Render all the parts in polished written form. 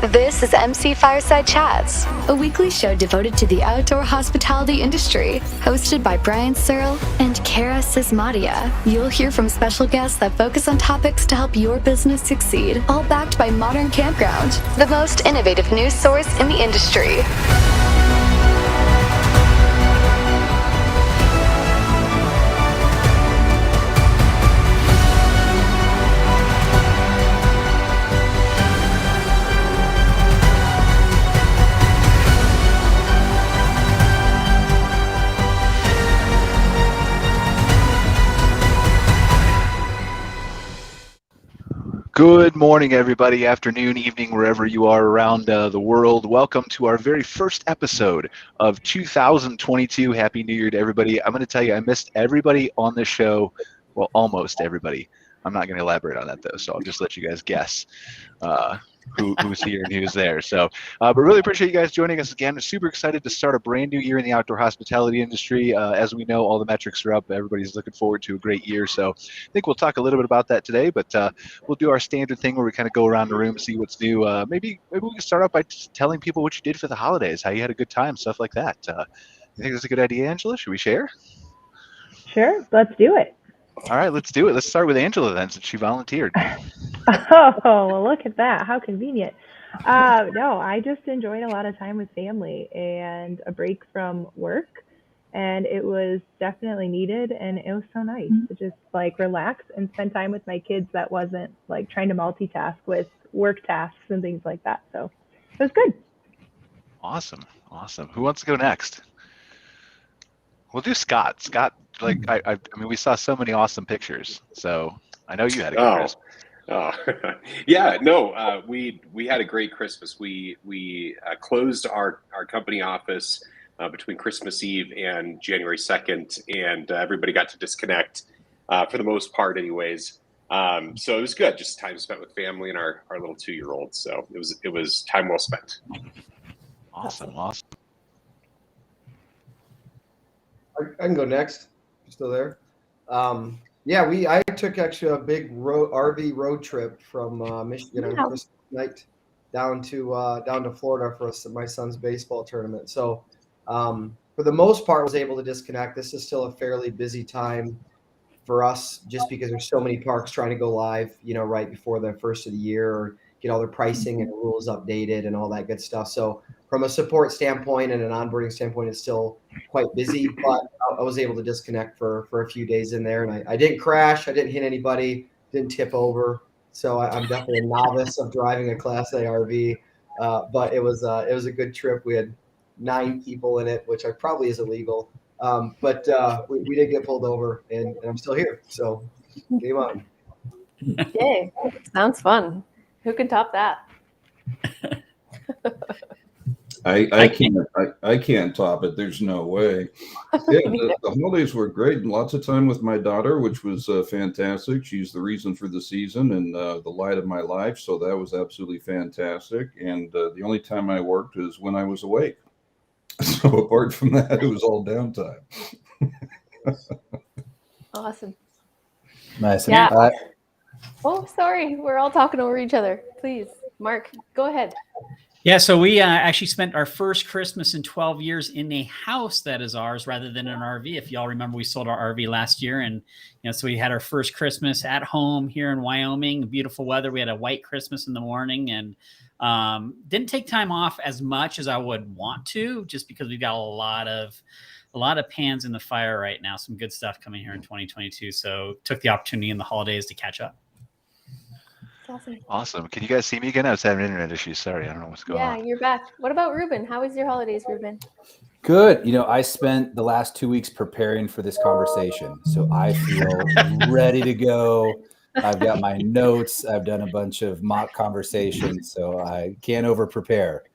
This is MC Fireside Chats, a weekly show devoted to the outdoor hospitality industry, hosted by Brian Searl and Cara Csizmadia. You'll hear from special guests that focus on topics to help your business succeed, all backed by Modern Campground, the most innovative news source in the industry. Good morning, everybody, afternoon, evening, wherever you are around the world. Welcome to our very first episode of 2022. Happy New Year to everybody. I'm going to tell you, I missed everybody on this show. Well, almost everybody. I'm not going to elaborate on that, though, so I'll just let you guys guess who's here and who's there. So, but really appreciate you guys joining us again. Super excited to start a brand new year in the outdoor hospitality industry. As we know, all the metrics are up. Everybody's looking forward to a great year. So I think we'll talk a little bit about that today, but we'll do our standard thing where we kind of go around the room, see what's new. Maybe we can start off by just telling people what you did for the holidays, how you had a good time, stuff like that. You think that's a good idea, Angela? Should we share? Sure, let's do it. All right, let's do it. Let's start with Angela then, since she volunteered. Oh, well, look at that. How convenient. No, I just enjoyed a lot of time with family and a break from work. And it was definitely needed. And it was so nice to just like relax and spend time with my kids that wasn't like trying to multitask with work tasks and things like that. So it was good. Awesome. Who wants to go next? We'll do Scott. Scott, like I mean, we saw so many awesome pictures. So I know you had a good Christmas. Yeah, no, we had a great Christmas. We closed our company office between Christmas Eve and January 2nd, and everybody got to disconnect for the most part, anyways. So it was good, just time spent with family and our little 2-year-old. So it was time well spent. Awesome. I can go next. You're still there? I took actually a big RV road trip from Michigan on Christmas night down to Florida for my son's baseball tournament. So for the most part, I was able to disconnect. This is still a fairly busy time for us, just because there's so many parks trying to go live, right before the first of the year, or get all their pricing and rules updated and all that good stuff. So from a support standpoint and an onboarding standpoint, it's still quite busy, but I was able to disconnect for a few days in there. And I didn't crash. I didn't hit anybody, didn't tip over. So I'm definitely a novice of driving a Class A RV. But it was a good trip. We had 9 people in it, which probably is illegal. But we did get pulled over, and I'm still here. So game on. Yay. Sounds fun. Who can top that? I can't top it. There's no way. Yeah, the holidays were great, and lots of time with my daughter, which was fantastic. She's the reason for the season and the light of my life, so that was absolutely fantastic. And the only time I worked is when I was awake. So apart from that, it was all downtime. Awesome. Nice. Yeah. Oh, sorry. We're all talking over each other. Please, Mark, go ahead. Yeah, so we actually spent our first Christmas in 12 years in a house that is ours rather than an RV. If y'all remember, we sold our RV last year, and so we had our first Christmas at home here in Wyoming. Beautiful weather. We had a white Christmas in the morning, and didn't take time off as much as I would want to, just because we've got a lot of pans in the fire right now. Some good stuff coming here in 2022. So took the opportunity in the holidays to catch up. Awesome. Can you guys see me again? I was having internet issues. Sorry, I don't know what's going on. Yeah, you're back. What about Ruben? How was your holidays, Ruben? Good. I spent the last 2 weeks preparing for this conversation, so I feel ready to go. I've got my notes. I've done a bunch of mock conversations, so I can't over prepare.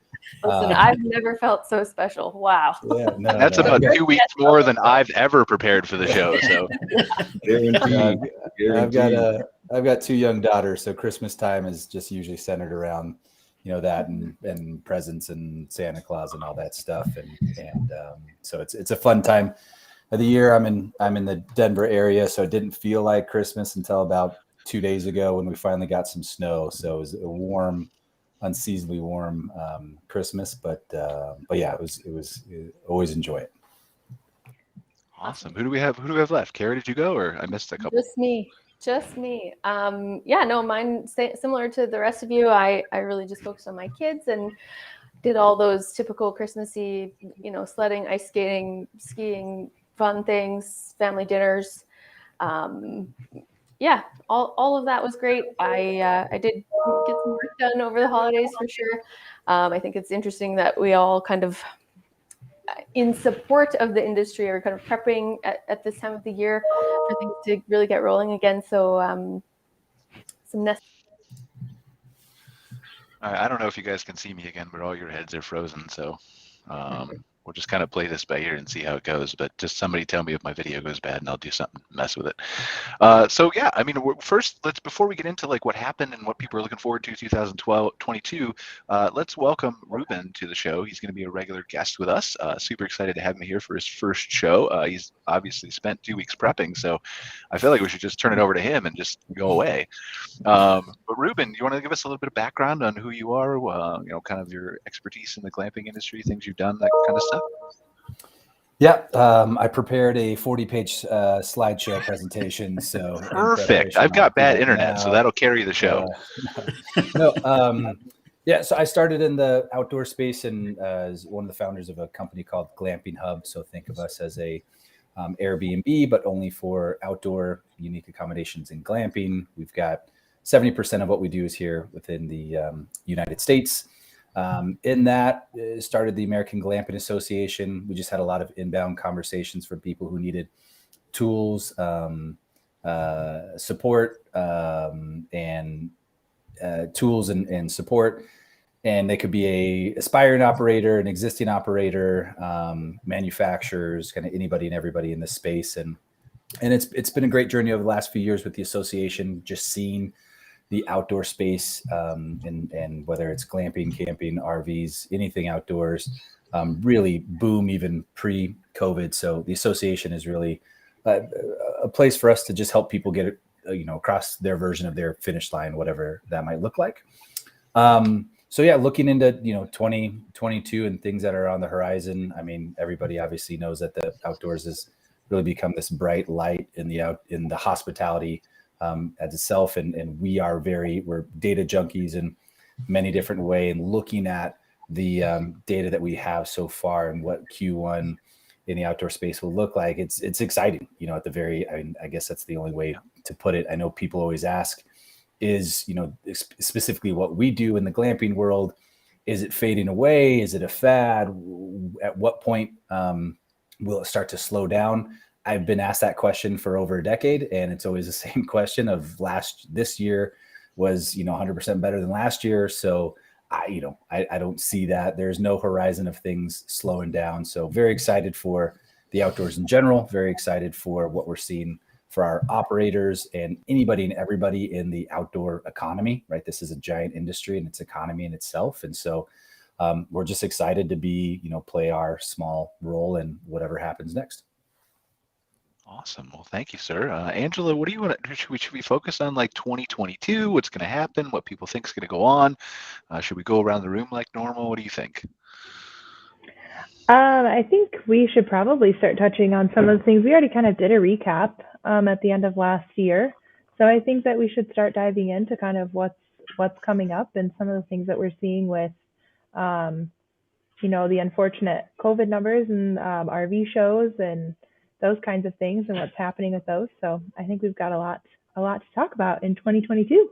Listen, I've never felt so special. Wow. Yeah, that's about 2 weeks more than I've ever prepared for the show. So I've got 2 young daughters, so Christmas time is just usually centered around that and presents and Santa Claus and all that stuff, and so it's a fun time of the year. I'm in the Denver area, so it didn't feel like Christmas until about 2 days ago when we finally got some snow. So it was a warm unseasonably warm Christmas, but yeah, it was always enjoy it. Awesome. Who do we have left? Cara, did you go, or I missed a couple? Just me. Yeah, no, mine similar to the rest of you. I really just focused on my kids and did all those typical Christmassy, sledding, ice skating, skiing, fun things, family dinners. Yeah, all of that was great. I did get some work done over the holidays for sure. I think it's interesting that we all kind of, in support of the industry, are kind of prepping at this time of the year for things to really get rolling again. So I don't know if you guys can see me again, but all your heads are frozen. So we'll just kind of play this by ear and see how it goes. But just somebody tell me if my video goes bad, and I'll do something to mess with it. So yeah, I mean, first, before we get into like what happened and what people are looking forward to 2022, let's welcome Ruben to the show. He's going to be a regular guest with us. Super excited to have him here for his first show. He's obviously spent 2 weeks prepping, so I feel like we should just turn it over to him and just go away. But Ruben, you want to give us a little bit of background on who you are, kind of your expertise in the glamping industry, things you've done, that kind of stuff? Yeah, I prepared a 40-page slideshow presentation. So perfect. I've got bad internet, so that'll carry the show. Yeah, so I started in the outdoor space and as one of the founders of a company called Glamping Hub. So think of us as a Airbnb, but only for outdoor unique accommodations in glamping. We've got 70% of what we do is here within the United States. In that, started the American Glamping Association. We just had a lot of inbound conversations for people who needed tools, support, and tools and support. And they could be a aspiring operator, an existing operator, manufacturers, kind of anybody and everybody in this space. And it's been a great journey over the last few years with the association, just seeing the outdoor space and whether it's glamping, camping, RVs, anything outdoors, really boom even pre-COVID. So the association is really a place for us to just help people get it, across their version of their finish line, whatever that might look like. So yeah, looking into 2022 and things that are on the horizon. I mean, everybody obviously knows that the outdoors has really become this bright light in the hospitality as itself, and we're data junkies in many different ways, and looking at the data that we have so far and what Q1 in the outdoor space will look like. It's exciting, I guess that's the only way to put it. I know people always ask, is specifically what we do in the glamping world, is it fading away? Is it a fad? At what point will it start to slow down? I've been asked that question for over a decade, and it's always the same question of this year was 100% better than last year. So I don't see that. There's no horizon of things slowing down. So very excited for the outdoors in general, very excited for what we're seeing for our operators and anybody and everybody in the outdoor economy, right? This is a giant industry and it's economy in itself. And so we're just excited to be, play our small role in whatever happens next. Awesome. Well, thank you, sir. Angela, what do you want to, should we focus on like 2022? What's going to happen? What people think is going to go on? Should we go around the room like normal? What do you think? I think we should probably start touching on some of the things. We already kind of did a recap at the end of last year. So I think that we should start diving into kind of what's coming up and some of the things that we're seeing with, the unfortunate COVID numbers and RV shows and those kinds of things and what's happening with those. So I think we've got a lot to talk about in 2022.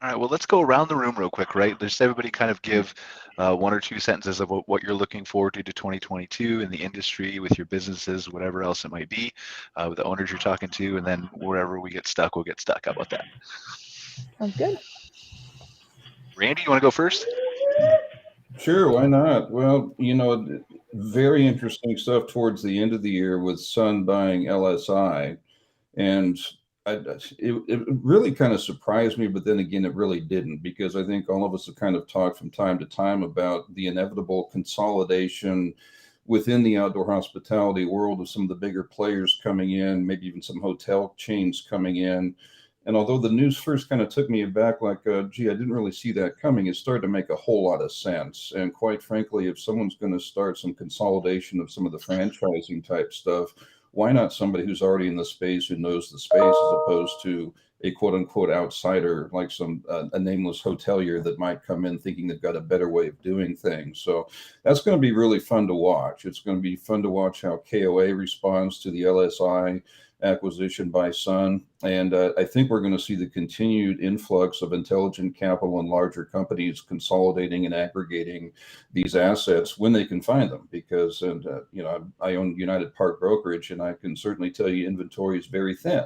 All right, well, let's go around the room real quick, right? Just everybody kind of give 1 or 2 sentences of what you're looking forward to 2022 in the industry, with your businesses, whatever else it might be, with the owners you're talking to, and then wherever we get stuck, we'll get stuck. How about that? Sounds good. Randy, you want to go first? Sure, why not? Well, very interesting stuff towards the end of the year with Sun buying LSI, and it really kind of surprised me, but then again, it really didn't, because I think all of us have kind of talked from time to time about the inevitable consolidation within the outdoor hospitality world of some of the bigger players coming in, maybe even some hotel chains coming in. And although the news first kind of took me aback, like, gee, I didn't really see that coming, it started to make a whole lot of sense. And quite frankly, if someone's going to start some consolidation of some of the franchising type stuff, why not somebody who's already in the space, who knows the space, as opposed to a quote unquote outsider, like a nameless hotelier that might come in thinking they've got a better way of doing things. So that's going to be really fun to watch. It's going to be fun to watch how KOA responds to the LSI acquisition by Sun. And I think we're going to see the continued influx of intelligent capital and larger companies consolidating and aggregating these assets when they can find them. Because, I own United Park Brokerage, and I can certainly tell you inventory is very thin.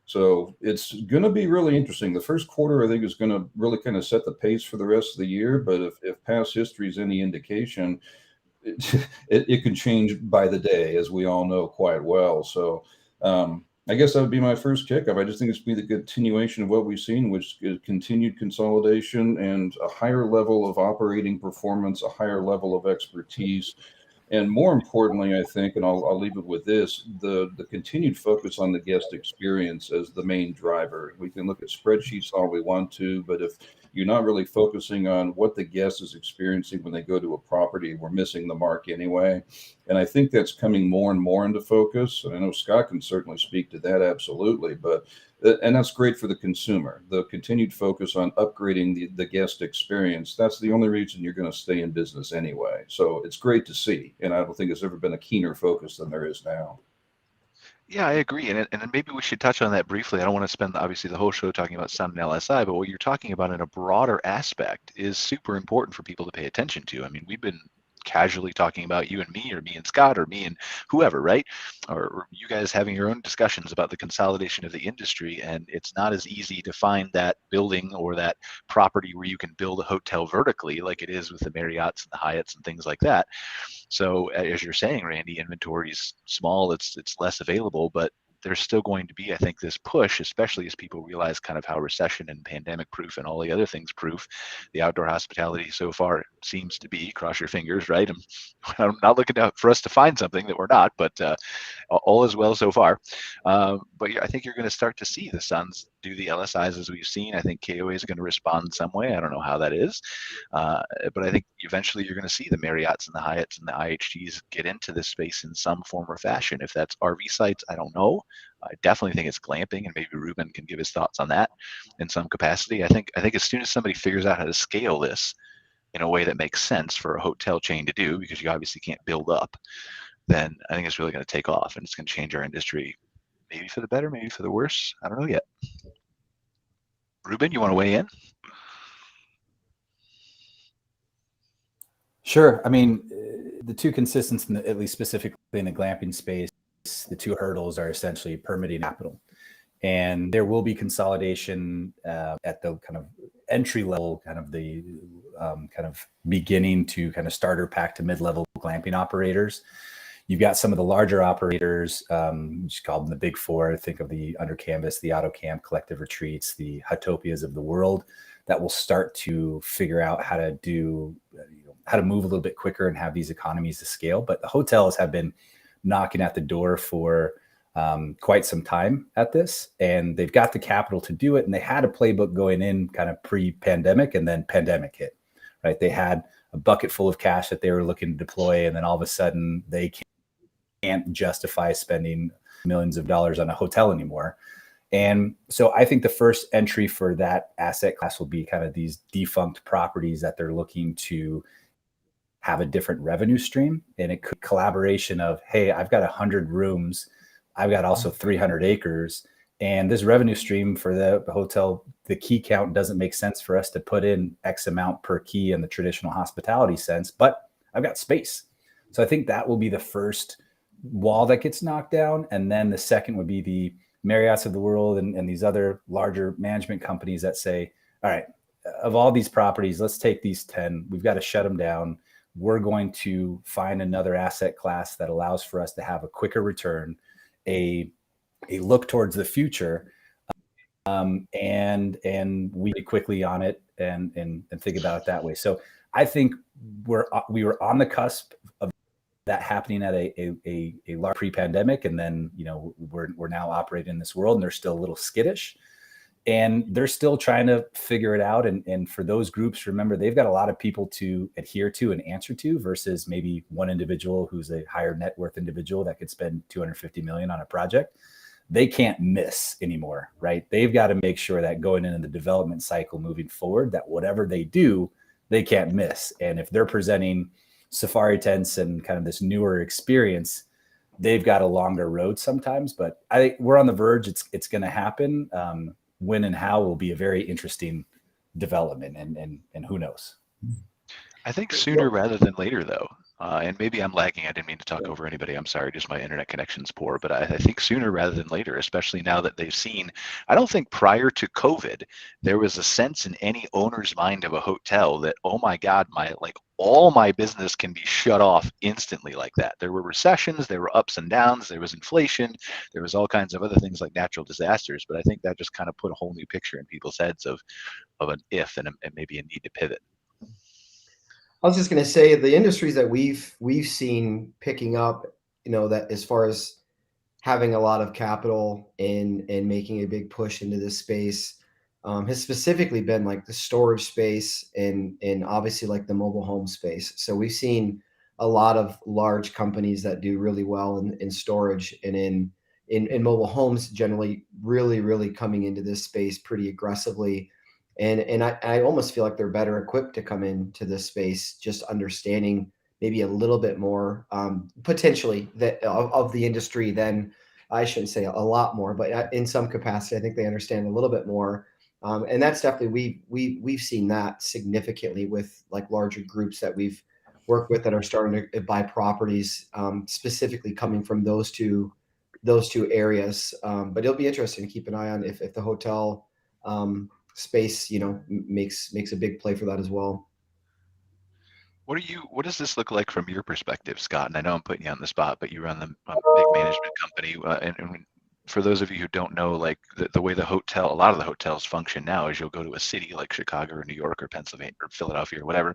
So it's going to be really interesting. The first quarter, I think, is going to really kind of set the pace for the rest of the year. But if past history is any indication, it can change by the day, as we all know quite well. So I guess that would be my first kickoff. I just think it's going to be the continuation of what we've seen, which is continued consolidation and a higher level of operating performance, a higher level of expertise. And more importantly, I think, and I'll leave it with this, the continued focus on the guest experience as the main driver. We can look at spreadsheets all we want to, but if you're not really focusing on what the guest is experiencing when they go to a property, we're missing the mark anyway. And I think that's coming more and more into focus. And I know Scott can certainly speak to that, absolutely. And that's great for the consumer. The continued focus on upgrading the guest experience, that's the only reason you're going to stay in business anyway. So it's great to see. And I don't think there's ever been a keener focus than there is now. Yeah, I agree. And maybe we should touch on that briefly. I don't want to spend, obviously, the whole show talking about Sun and LSI, but what you're talking about in a broader aspect is super important for people to pay attention to. I mean, we've been casually talking about you and me, or me and Scott, or me and whoever, right? Or you guys having your own discussions about the consolidation of the industry. And it's not as easy to find that building or that property where you can build a hotel vertically like it is with the Marriotts and the Hyatts and things like that. So as you're saying, Randy, inventory is small, it's less available, but there's still going to be, I think, this push, especially as people realize kind of how recession and pandemic proof and all the other things proof the outdoor hospitality so far seems to be. Cross your fingers, right? I'm not looking for us to find something that we're not, but all is well so far. But yeah, I think you're going to start to see the Suns do the LSIs as we've seen. I think KOA is going to respond in some way. I don't know how that is, but I think eventually you're going to see the Marriotts and the Hyatts and the IHGs get into this space in some form or fashion. If that's RV sites, I don't know. I definitely think it's glamping, and maybe Ruben can give his thoughts on that in some capacity. I think as soon as somebody figures out how to scale this in a way that makes sense for a hotel chain to do, because you obviously can't build up, then I think it's really going to take off, and it's going to change our industry, maybe for the better, maybe for the worse. I don't know yet. Ruben, you want to weigh in? Sure. I mean, the two consistents, at least specifically in the glamping space, the two hurdles are essentially permitting capital. And there will be consolidation at the kind of entry level, kind of the kind of beginning to kind of starter pack to mid-level glamping operators. You've got some of the larger operators, just call them the big four. Think of the Under Canvas, the Auto Camp, Collective Retreats, the Hutopias of the world, that will start to figure out how to do, how to move a little bit quicker and have these economies of scale. But the hotels have been knocking at the door for quite some time at this, and they've got the capital to do it. And they had a playbook going in kind of pre-pandemic, and then pandemic hit, right? They had a bucket full of cash that they were looking to deploy, and then all of a sudden they can't justify spending millions of dollars on a hotel anymore. And so I think the first entry for that asset class will be kind of these defunct properties that they're looking to have a different revenue stream. And it could collaboration of, hey, I've got 100 rooms. I've got also 300 acres. And this revenue stream for the hotel, the key count doesn't make sense for us to put in X amount per key in the traditional hospitality sense, but I've got space. So I think that will be the first wall that gets knocked down. And then the second would be the Marriotts of the world and these other larger management companies that say, all right, of all these properties, let's take these 10. We've got to shut them down. We're going to find another asset class that allows for us to have a quicker return, a look towards the future, and we quickly on it and think about it that way. So I think we were on the cusp of that happening at a large pre-pandemic, and then we're now operating in this world, and they're still a little skittish. And they're still trying to figure it out. And for those groups, remember, they've got a lot of people to adhere to and answer to versus maybe one individual who's a higher net worth individual that could spend $250 million on a project. They can't miss anymore, right? They've got to make sure that going into the development cycle moving forward, that whatever they do, they can't miss. And if they're presenting safari tents and kind of this newer experience, they've got a longer road sometimes. But I think we're on the verge. It's going to happen. When and how will be a very interesting development, and who knows. I think sooner rather than later, though. And maybe I'm lagging. I didn't mean to talk over anybody. I'm sorry. Just my internet connection's poor. But I think sooner rather than later, especially now that they've seen, I don't think prior to COVID, there was a sense in any owner's mind of a hotel that, oh my God, all my business can be shut off instantly like that. There were recessions, there were ups and downs, there was inflation, there was all kinds of other things like natural disasters. But I think that just kind of put a whole new picture in people's heads of an if and maybe a need to pivot. I was just going to say the industries that we've seen picking up, that as far as having a lot of capital and making a big push into this space has specifically been like the storage space and obviously like the mobile home space. So we've seen a lot of large companies that do really well in storage and in mobile homes generally really coming into this space pretty aggressively. And I almost feel like they're better equipped to come into this space, just understanding maybe a little bit more potentially that of the industry than, I shouldn't say a lot more, but in some capacity, I think they understand a little bit more. And that's definitely, we've seen that significantly with like larger groups that we've worked with that are starting to buy properties, specifically coming from those two areas. But it'll be interesting to keep an eye on if the hotel space, makes a big play for that as well. What does this look like from your perspective, Scott? And I know I'm putting you on the spot, but you run a big management company. And for those of you who don't know, like the way a lot of the hotels function now is you'll go to a city like Chicago or New York or Pennsylvania or Philadelphia or whatever,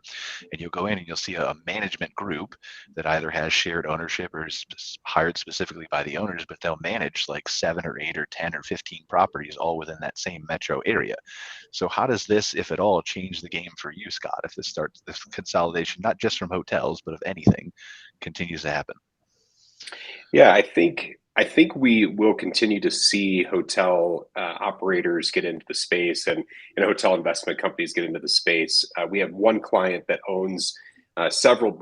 and you'll go in and you'll see a management group that either has shared ownership or is hired specifically by the owners, but they'll manage like 7 or 8 or 10 or 15 properties all within that same metro area. So how does this, if at all, change the game for you, Scott, if this consolidation, not just from hotels, but of anything, continues to happen? Yeah, I think we will continue to see hotel operators get into the space and hotel investment companies get into the space. We have one client that owns several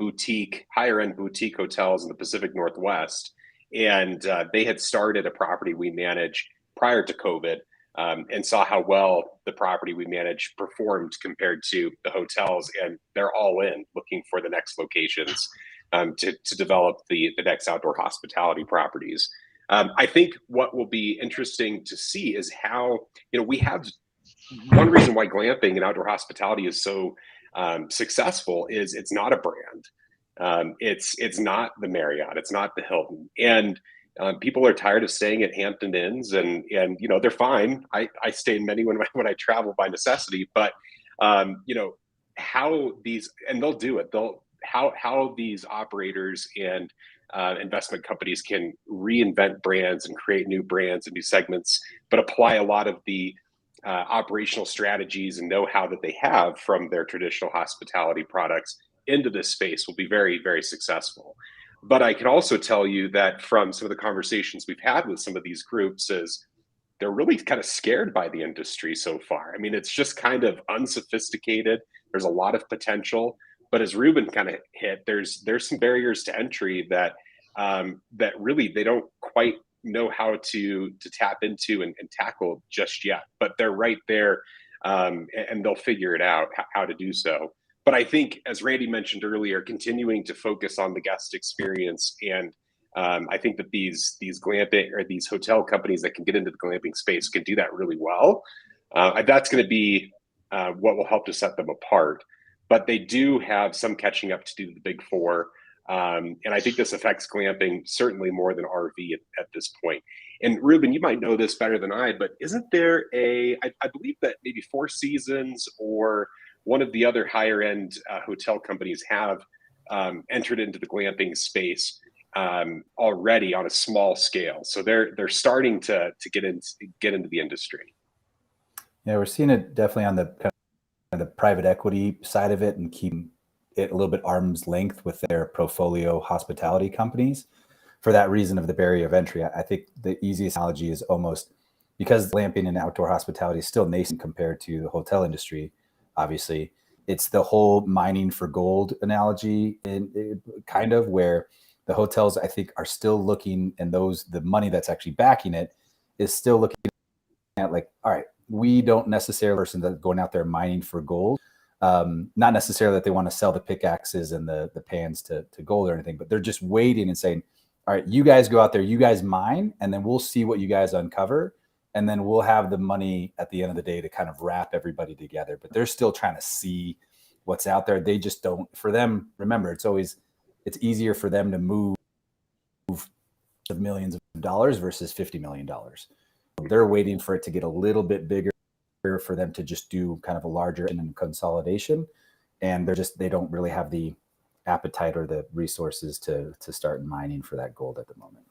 higher end boutique hotels in the Pacific Northwest. And they had started a property we manage prior to COVID and saw how well the property we manage performed compared to the hotels. And they're all in looking for the next locations to develop the next outdoor hospitality properties. I think what will be interesting to see is how, we have one reason why glamping and outdoor hospitality is so successful is it's not a brand. It's not the Marriott, it's not the Hylton. And people are tired of staying at Hampton Inns and they're fine. I stay in many when I travel by necessity, but how these, and they'll do it. How these operators and investment companies can reinvent brands and create new brands and new segments, but apply a lot of the operational strategies and know-how that they have from their traditional hospitality products into this space will be very, very successful. But I can also tell you that from some of the conversations we've had with some of these groups is they're really kind of scared by the industry so far. I mean, it's just kind of unsophisticated. There's a lot of potential. But as Ruben kind of hit, there's some barriers to entry that really they don't quite know how to tap into and tackle just yet. But they're right there, and they'll figure it out how to do so. But I think, as Randy mentioned earlier, continuing to focus on the guest experience, and I think that these glamping or these hotel companies that can get into the glamping space can do that really well. That's going to be what will help to set them apart. But they do have some catching up to do to the big four. And I think this affects glamping certainly more than RV at this point. And Ruben, you might know this better than I, but isn't there I believe that maybe Four Seasons or one of the other higher end hotel companies have entered into the glamping space already on a small scale. So they're starting to get into the industry. Yeah, we're seeing it definitely on the kind of the private equity side of it, and keeping it a little bit arm's length with their portfolio hospitality companies. For that reason of the barrier of entry, I think the easiest analogy is almost, because glamping and outdoor hospitality is still nascent compared to the hotel industry, obviously, it's the whole mining for gold analogy, in kind of where the hotels, I think, are still looking, and the money that's actually backing it is still looking at like, all right, we don't necessarily person that going out there mining for gold. Not necessarily that they want to sell the pickaxes and the pans to gold or anything, but they're just waiting and saying, all right, you guys go out there, you guys mine, and then we'll see what you guys uncover. And then we'll have the money at the end of the day to kind of wrap everybody together. But they're still trying to see what's out there. They just don't, for them, remember, it's easier for them to move of millions of dollars versus $50 million. They're waiting for it to get a little bit bigger for them to just do kind of a larger consolidation. And they don't really have the appetite or the resources to start mining for that gold at the moment.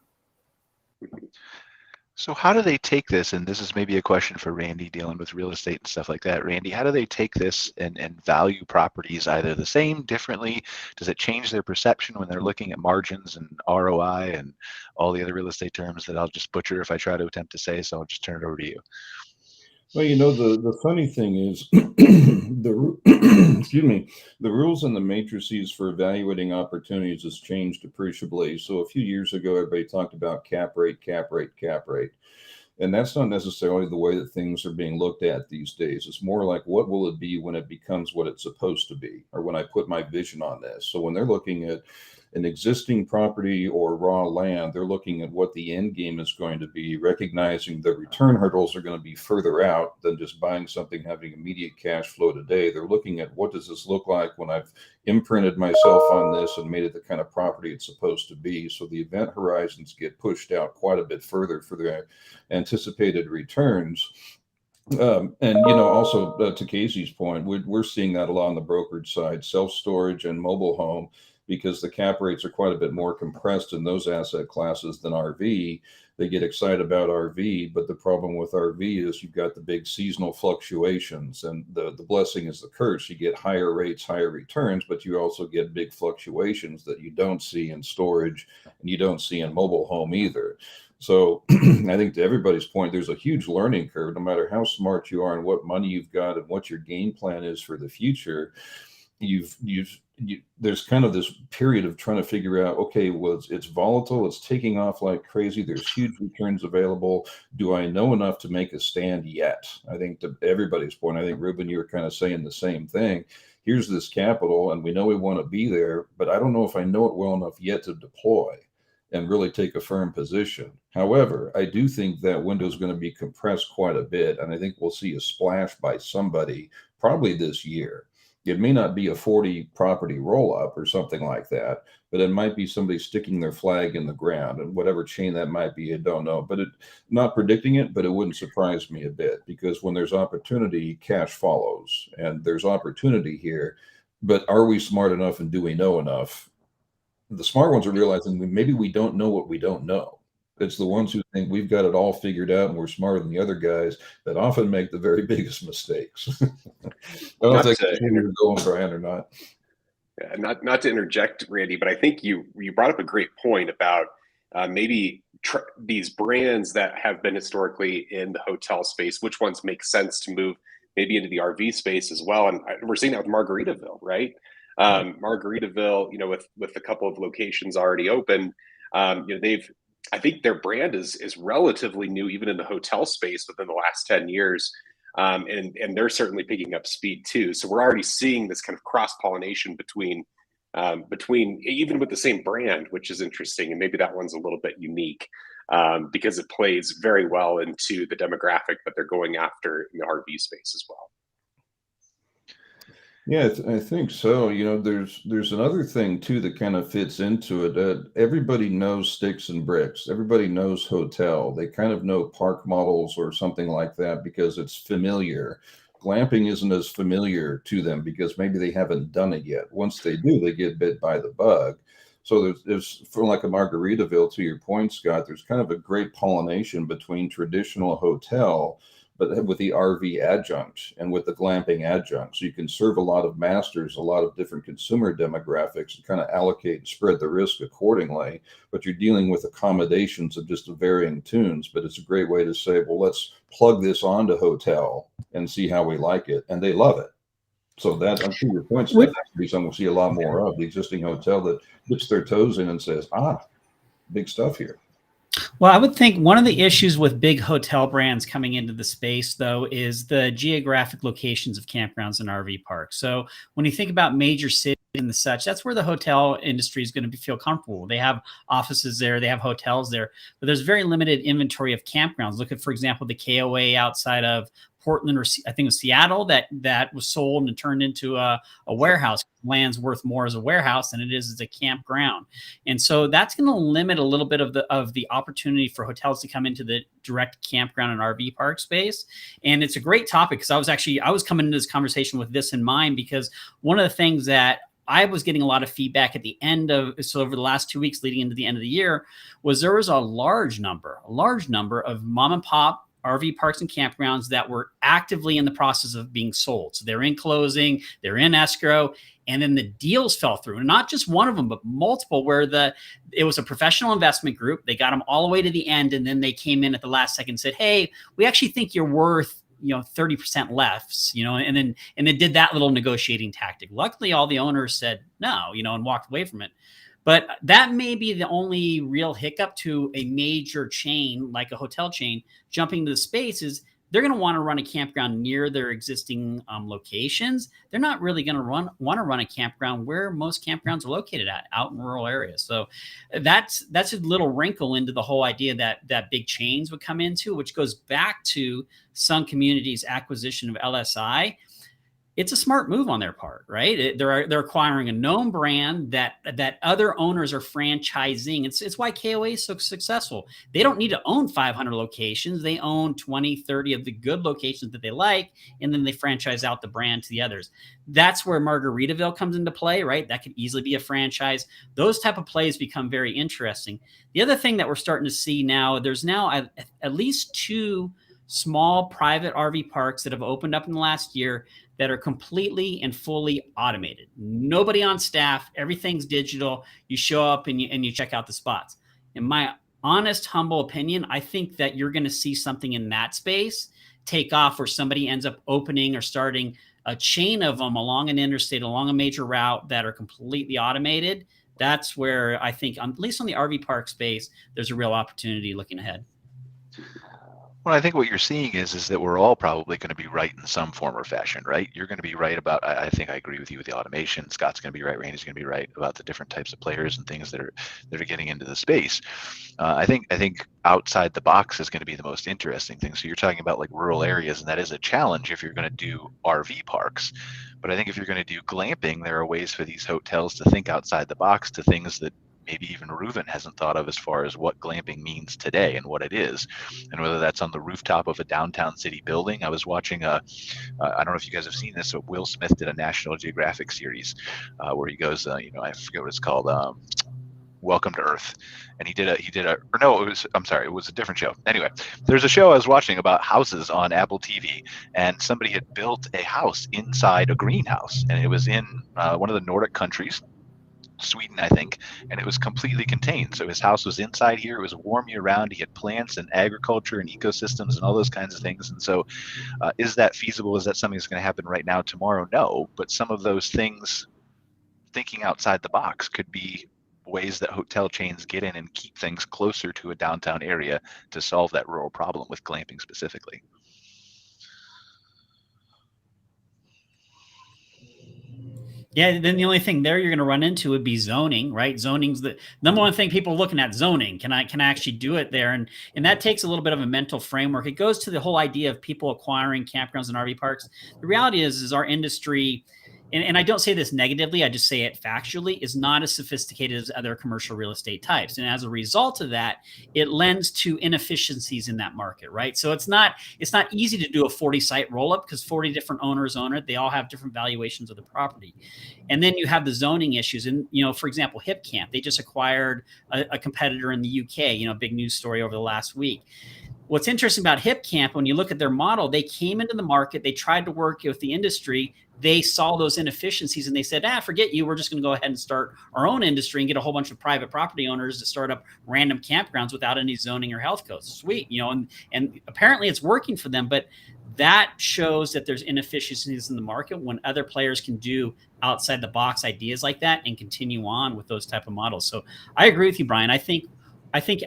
So how do they take this? And this is maybe a question for Randy, dealing with real estate and stuff like that. Randy, how do they take this and value properties either the same, differently? Does it change their perception when they're looking at margins and ROI and all the other real estate terms that I'll just butcher if I try to attempt to say? So I'll just turn it over to you. Well, the funny thing is, excuse me, the rules and the matrices for evaluating opportunities has changed appreciably. So a few years ago, everybody talked about cap rate. And that's not necessarily the way that things are being looked at these days. It's more like, what will it be when it becomes what it's supposed to be, or when I put my vision on this? So when they're looking at an existing property or raw land, they're looking at what the end game is going to be, recognizing the return hurdles are going to be further out than just buying something, having immediate cash flow today. They're looking at, what does this look like when I've imprinted myself on this and made it the kind of property it's supposed to be? So the event horizons get pushed out quite a bit further for their anticipated returns. And also to Casey's point, we're seeing that a lot on the brokerage side, self-storage and mobile home, because the cap rates are quite a bit more compressed in those asset classes than RV. They get excited about RV, but the problem with RV is you've got the big seasonal fluctuations, and the blessing is the curse. You get higher rates, higher returns, but you also get big fluctuations that you don't see in storage and you don't see in mobile home either. So I think, to everybody's point, there's a huge learning curve. No matter how smart you are and what money you've got and what your game plan is for the future, there's kind of this period of trying to figure out, okay, well, it's volatile, it's taking off like crazy, there's huge returns available. Do I know enough to make a stand yet? I think, to everybody's point, I think, Ruben, you were kind of saying the same thing. Here's this capital, and we know we want to be there, but I don't know if I know it well enough yet to deploy and really take a firm position. However, I do think that window is going to be compressed quite a bit, and I think we'll see a splash by somebody probably this year. It may not be a 40 property roll up or something like that, but it might be somebody sticking their flag in the ground, and whatever chain that might be, I don't know. But not predicting it, but it wouldn't surprise me a bit, because when there's opportunity, cash follows, and there's opportunity here. But are we smart enough, and do we know enough? The smart ones are realizing maybe we don't know what we don't know. It's the ones who think we've got it all figured out and we're smarter than the other guys that often make the very biggest mistakes. I don't know if you're going, Brian, or not. Yeah, not to interject, Randy, but I think you brought up a great point about maybe these brands that have been historically in the hotel space, which ones make sense to move maybe into the RV space as well. And we're seeing that with Margaritaville, right? Margaritaville, with a couple of locations already open, I think their brand is relatively new, even in the hotel space within the last 10 years. And they're certainly picking up speed too. So we're already seeing this kind of cross-pollination between even with the same brand, which is interesting. And maybe that one's a little bit unique because it plays very well into the demographic that they're going after in the RV space as well. Yeah, I think so. There's another thing too that kind of fits into it. Everybody knows sticks and bricks. Everybody knows hotel. They kind of know park models or something like that because it's familiar. Glamping isn't as familiar to them because maybe they haven't done it yet. Once they do, they get bit by the bug. So there's for like a Margaritaville, to your point, Scott, there's kind of a great pollination between traditional hotel, but with the RV adjunct and with the glamping adjunct. So you can serve a lot of masters, a lot of different consumer demographics, and kind of allocate and spread the risk accordingly. But you're dealing with accommodations of just varying tunes. But it's a great way to say, well, let's plug this onto hotel and see how we like it. And they love it. So that, I'm sure your point, that has to be something we'll see a lot more of, the existing hotel that dips their toes in and says, big stuff here. Well, I would think one of the issues with big hotel brands coming into the space, though, is the geographic locations of campgrounds and RV parks. So when you think about major cities and the such, that's where the hotel industry is going to feel comfortable. They have offices there, they have hotels there, but there's very limited inventory of campgrounds. Look at, for example, the KOA outside of Portland, or I think it was Seattle, that was sold and turned into a warehouse. Land's worth more as a warehouse than it is as a campground, and so that's going to limit a little bit of the opportunity for hotels to come into the direct campground and RV park space. And it's a great topic because I was coming into this conversation with this in mind, because one of the things that I was getting a lot of feedback at the end of, so over the last 2 weeks leading into the end of the year, was there was a large number of mom and pop RV parks and campgrounds that were actively in the process of being sold. So they're in closing, they're in escrow, and then the deals fell through. And not just one of them, but multiple, where it was a professional investment group. They got them all the way to the end, and then they came in at the last second and said, hey, we actually think you're worth 30% less, and then did that little negotiating tactic. Luckily, all the owners said no, and walked away from it. But that may be the only real hiccup to a major chain, like a hotel chain, jumping into the space, is they're going to want to run a campground near their existing locations. They're not really going to want to run a campground where most campgrounds are located out in rural areas. So that's a little wrinkle into the whole idea that big chains would come into, which goes back to Sun Community's acquisition of LSI. It's a smart move on their part, right? They're acquiring a known brand that other owners are franchising. It's why KOA is so successful. They don't need to own 500 locations. They own 20, 30 of the good locations that they like, and then they franchise out the brand to the others. That's where Margaritaville comes into play, right? That could easily be a franchise. Those type of plays become very interesting. The other thing that we're starting to see now, there's now at least 2 small private RV parks that have opened up in the last year that are completely and fully automated. Nobody on staff, everything's digital. You show up and you check out the spots. In my honest, humble opinion, I think that you're going to see something in that space take off, where somebody ends up opening or starting a chain of them along an interstate, along a major route, that are completely automated. That's where I think, at least on the RV park space, there's a real opportunity looking ahead. Well, I think what you're seeing is that we're all probably going to be right in some form or fashion, right? You're going to be right about, I think I agree with you with the automation. Scott's going to be right. Randy's going to be right about the different types of players and things that are getting into the space. I think outside the box is going to be the most interesting thing. So you're talking about like rural areas, and that is a challenge if you're going to do RV parks. But I think if you're going to do glamping, there are ways for these hotels to think outside the box to things that maybe even Ruben hasn't thought of, as far as what glamping means today and what it is, and whether that's on the rooftop of a downtown city building. I was watching I don't know if you guys have seen this, but Will Smith did a National Geographic series where he goes, I forget what it's called, Welcome to Earth, and it was a different show. Anyway, there's a show I was watching about houses on Apple TV, and somebody had built a house inside a greenhouse, and it was in one of the Nordic countries, Sweden, I think, and it was completely contained. So his house was inside here. It was warm year round. He had plants and agriculture and ecosystems and all those kinds of things. And so is that feasible? Is that something that's going to happen right now, tomorrow? No, but some of those things, thinking outside the box, could be ways that hotel chains get in and keep things closer to a downtown area to solve that rural problem with glamping specifically. Yeah, then the only thing there you're going to run into would be zoning, right? Zoning's the number one thing people are looking at. Zoning. Can I actually do it there? And that takes a little bit of a mental framework. It goes to the whole idea of people acquiring campgrounds and RV parks. The reality is our industry, and I don't say this negatively, I just say it factually, is not as sophisticated as other commercial real estate types. And as a result of that, it lends to inefficiencies in that market, right? So it's not easy to do a 40 site roll up, because 40 different owners own it. They all have different valuations of the property. And then you have the zoning issues. And, for example, Hip Camp, they just acquired a competitor in the UK, big news story over the last week. what's interesting about Hip Camp, when you look at their model, they came into the market, they tried to work with the industry, they saw those inefficiencies and they said, forget you, we're just going to go ahead and start our own industry and get a whole bunch of private property owners to start up random campgrounds without any zoning or health codes. Sweet, and apparently it's working for them, but that shows that there's inefficiencies in the market when other players can do outside the box ideas like that and continue on with those type of models. So I agree with you, Brian. I think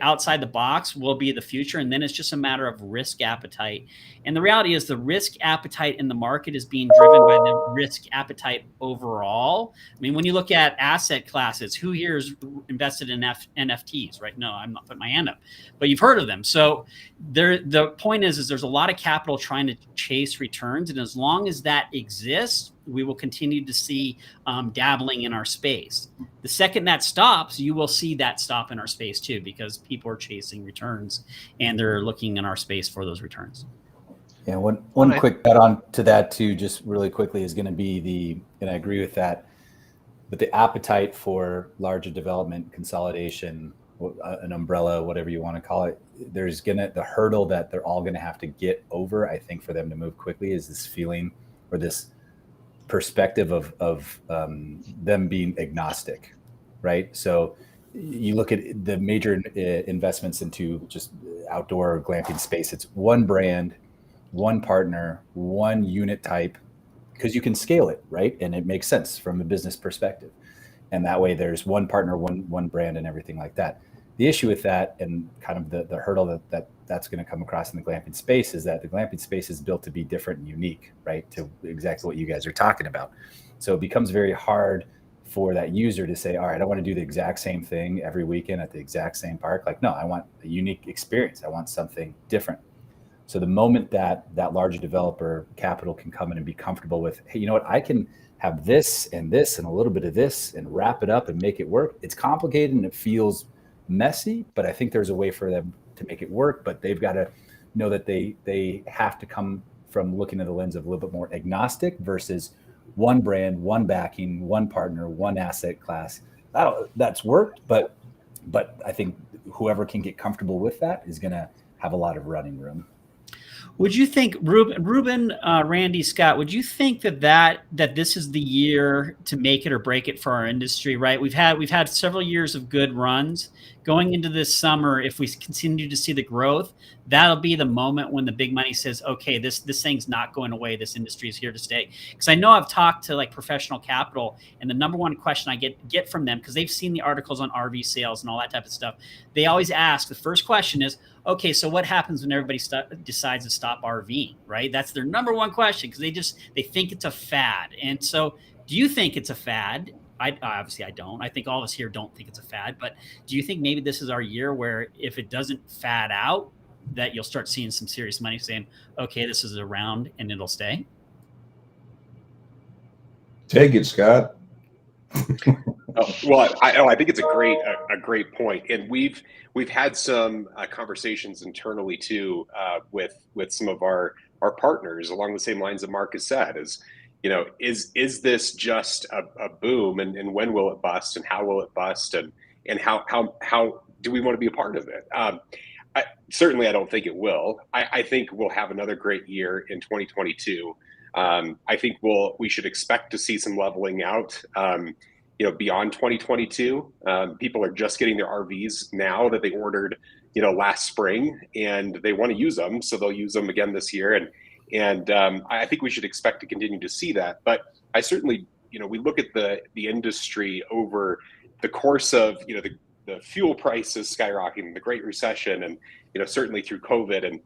outside the box will be the future, and then it's just a matter of risk appetite. And the reality is the risk appetite in the market is being driven by the risk appetite overall. I mean, when you look at asset classes, who here is invested in NFTs, right? No, I'm not putting my hand up, but you've heard of them. So the point is there's a lot of capital trying to chase returns, and as long as that exists, we will continue to see dabbling in our space. The second that stops, you will see that stop in our space too, because people are chasing returns and they're looking in our space for those returns. Yeah, one quick add on to that too, just really quickly, is going to be and I agree with that, but the appetite for larger development, consolidation, an umbrella, whatever you want to call it, the hurdle that they're all going to have to get over, I think, for them to move quickly is this feeling or this perspective of them being agnostic, right? So you look at the major investments into just outdoor glamping space. It's one brand, one partner, one unit type, because you can scale it, right? And it makes sense from a business perspective. And that way there's one partner, one brand, and everything like that. The issue with that, and kind of the hurdle that's going to come across in the glamping space, is that the glamping space is built to be different and unique, right? To exactly what you guys are talking about. So it becomes very hard for that user to say, all right, I want to do the exact same thing every weekend at the exact same park. Like, no, I want a unique experience. I want something different. So the moment that larger developer capital can come in and be comfortable with, hey, you know what, I can have this and a little bit of this and wrap it up and make it work. It's complicated and it feels messy, but I think there's a way for them to make it work. But they've got to know that they have to come from looking at the lens of a little bit more agnostic versus one brand, one backing, one partner, one asset class. That's worked, but I think whoever can get comfortable with that is going to have a lot of running room. Would you think, Ruben, Randy, Scott, would you think that this is the year to make it or break it for our industry, right? We've had several years of good runs. Going into this summer, if we continue to see the growth, that'll be the moment when the big money says, okay, this thing's not going away. This industry is here to stay. Because I know I've talked to like professional capital, and the number one question I get from them, because they've seen the articles on RV sales and all that type of stuff, they always ask, the first question is, okay, so what happens when everybody decides to stop RVing, right? That's their number one question, because they think it's a fad. And so do you think it's a fad? Obviously I don't. I think all of us here don't think it's a fad, but do you think maybe this is our year where if it doesn't fad out, that you'll start seeing some serious money saying, okay, this is around and it'll stay? Take it, Scott. Well, I think it's a great point, and we've had some conversations internally too with some of our partners along the same lines that Mark has said. Is this just a boom, and when will it bust, and how will it bust, and how do we want to be a part of it? Certainly, I don't think it will. I think we'll have another great year in 2022. I think we should expect to see some leveling out. Beyond 2022, people are just getting their RVs now that they ordered, last spring, and they want to use them, so they'll use them again this year. And I think we should expect to continue to see that. But I certainly, we look at the industry over the course of, the fuel prices skyrocketing, the Great Recession, and, certainly through COVID,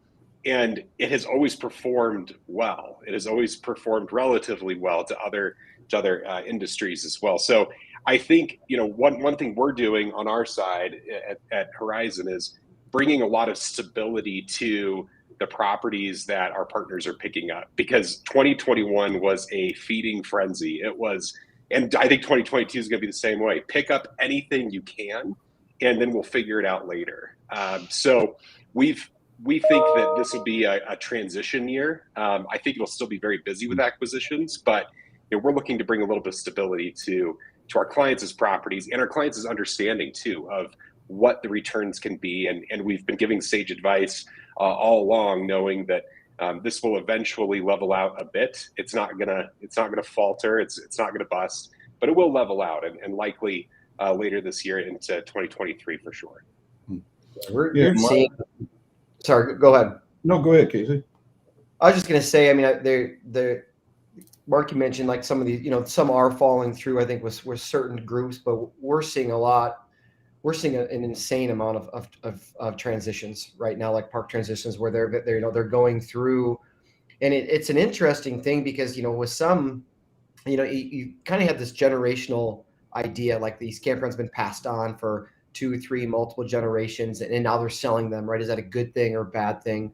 and it has always performed well. It has always performed relatively well to other industries as well. So I think, one thing we're doing on our side at Horizon is bringing a lot of stability to the properties that our partners are picking up, because 2021 was a feeding frenzy. It was, and I think 2022 is going to be the same way. Pick up anything you can, and then we'll figure it out later. So we think that this will be a transition year. I think it'll still be very busy with acquisitions, but we're looking to bring a little bit of stability to our clients' properties, and our clients' understanding too of what the returns can be. And we've been giving sage advice all along, knowing that this will eventually level out a bit. It's not gonna falter. It's not gonna bust, but it will level out, and likely later this year into 2023 for sure. You're seeing. Sorry, go ahead. No, go ahead, Casey. I was just going to say, I mean, the Mark, you mentioned like some of these, some are falling through, I think, with certain groups, but we're seeing a lot. We're seeing an insane amount of transitions right now, like park transitions, where they're going through, and it's an interesting thing because with some, you kind of have this generational idea, like these campgrounds been passed on for 2, 3, multiple generations, and now they're selling them, right? Is that a good thing or a bad thing?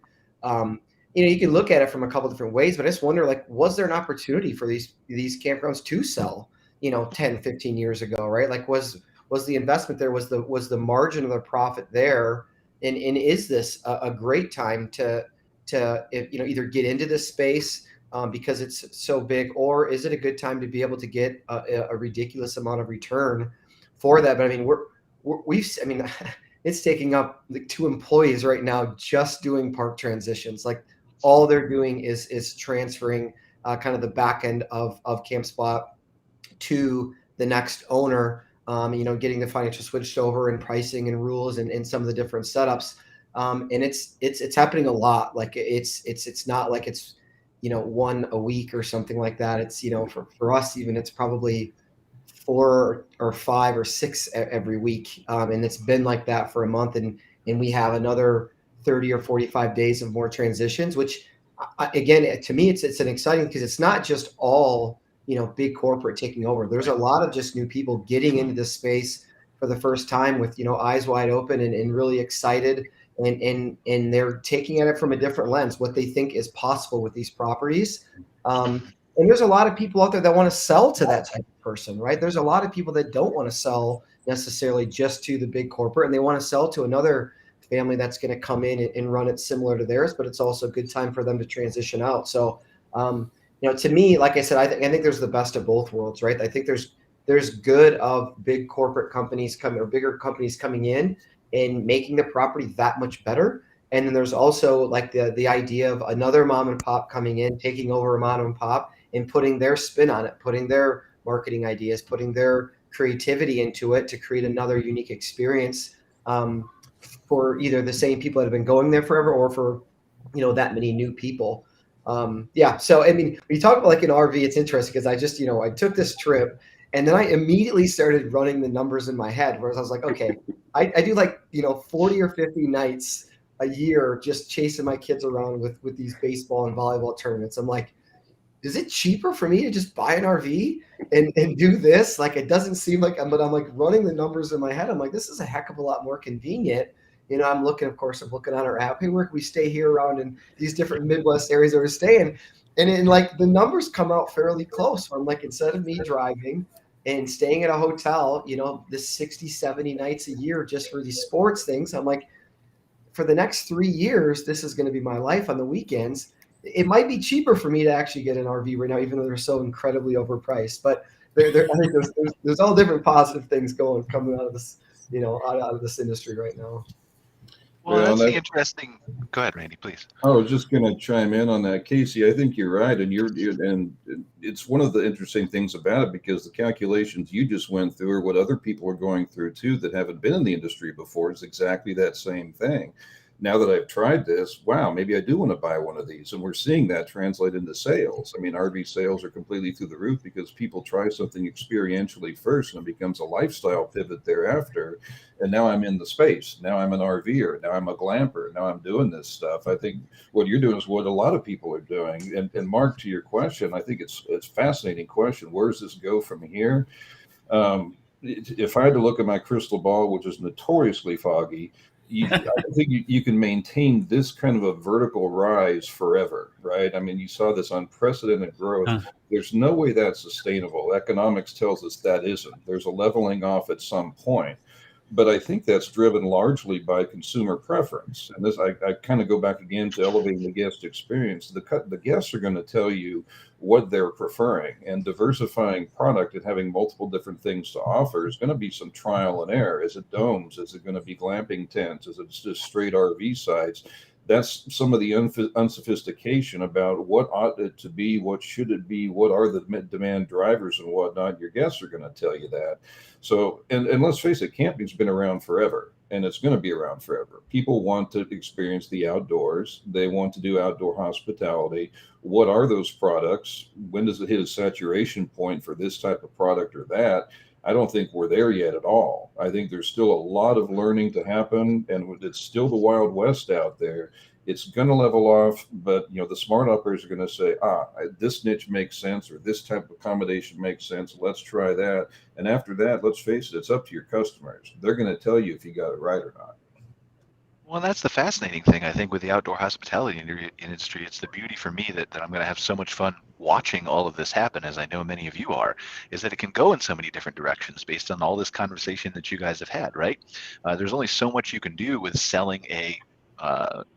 You can look at it from a couple different ways, but I just wonder, like, was there an opportunity for these campgrounds to sell, 10, 15 years ago, right? Like, was the investment there, was the margin of the profit there? And is this a great time to either get into this space because it's so big, or is it a good time to be able to get a ridiculous amount of return for that? But I mean, it's taking up like 2 employees right now just doing park transitions. Like, all they're doing is transferring kind of the back end of Campspot to the next owner, getting the financial switched over and pricing and rules and some of the different setups. And it's happening a lot. Like it's not like it's, 1 a week or something like that. It's, for us, even it's probably 4 or 5 or 6 every week. And it's been like that for a month. And we have another 30 or 45 days of more transitions, which again, to me, it's an exciting, because it's not just all, big corporate taking over. There's a lot of just new people getting into this space for the first time with, eyes wide open and really excited. And they're taking at it from a different lens, what they think is possible with these properties. And there's a lot of people out there that want to sell to that type of person, right? There's a lot of people that don't want to sell necessarily just to the big corporate, and they want to sell to another family that's going to come in and run it similar to theirs, but it's also a good time for them to transition out. So, to me, like I said, I think there's the best of both worlds, right? I think there's good of big corporate companies bigger companies coming in and making the property that much better. And then there's also like the idea of another mom and pop coming in, taking over a mom and pop and putting their spin on it, putting their marketing ideas, putting their creativity into it to create another unique experience for either the same people that have been going there forever, or for, that many new people. So, I mean, when you talk about like an RV, it's interesting because I just, I took this trip and then I immediately started running the numbers in my head, whereas I was like, okay, I do like, 40 or 50 nights a year just chasing my kids around with these baseball and volleyball tournaments. I'm like, is it cheaper for me to just buy an RV and do this? Like, it doesn't seem like but I'm like running the numbers in my head. I'm like, this is a heck of a lot more convenient. I'm looking on our app. Hey, where can we stay here around in these different Midwest areas where we're staying? And like the numbers come out fairly close. I'm like, instead of me driving and staying at a hotel, this 60, 70 nights a year just for these sports things, I'm like, for the next 3 years, this is going to be my life on the weekends. It might be cheaper for me to actually get an RV right now, even though they're so incredibly overpriced. But I think there's all different positive things coming out of this, out of this industry right now. Well, that's the interesting. Go ahead, Randy, please. I was just going to chime in on that, Casey. I think you're right, and and it's one of the interesting things about it, because the calculations you just went through are what other people are going through too that haven't been in the industry before. It's exactly that same thing. Now that I've tried this, wow, maybe I do want to buy one of these. And we're seeing that translate into sales. I mean, RV sales are completely through the roof because people try something experientially first and it becomes a lifestyle pivot thereafter. And now I'm in the space. Now I'm an RVer. Now I'm a glamper. Now I'm doing this stuff. I think what you're doing is what a lot of people are doing. And Mark, to your question, I think it's a fascinating question. Where does this go from here? If I had to look at my crystal ball, which is notoriously foggy, I think you can maintain this kind of a vertical rise forever, right? I mean, you saw this unprecedented growth. There's no way that's sustainable. Economics tells us that isn't. There's a leveling off at some point. But I think that's driven largely by consumer preference. And this, I kind of go back again to elevating the guest experience. The guests are going to tell you what they're preferring, and diversifying product and having multiple different things to offer is going to be some trial and error. Is it domes? Is it going to be glamping tents? Is it just straight RV sites? that's some of the unsophistication about what ought it to be, what should it be, what are the demand drivers and whatnot. Your guests are going to tell you that. So, and let's face it, camping's been around forever, and it's going to be around forever. People want to experience the outdoors. They want to do outdoor hospitality. What are those products? When does it hit a saturation point for this type of product or that? I don't think we're there yet at all. I think there's still a lot of learning to happen, and it's still the Wild West out there. It's going to level off, but the smart uppers are going to say, this niche makes sense, or this type of accommodation makes sense. Let's try that. And after that, let's face it, it's up to your customers. They're going to tell you if you got it right or not. Well, that's the fascinating thing, I think, with the outdoor hospitality industry. It's the beauty for me that I'm going to have so much fun watching all of this happen, as I know many of you are, is that it can go in so many different directions based on all this conversation that you guys have had, right? There's only so much you can do with selling a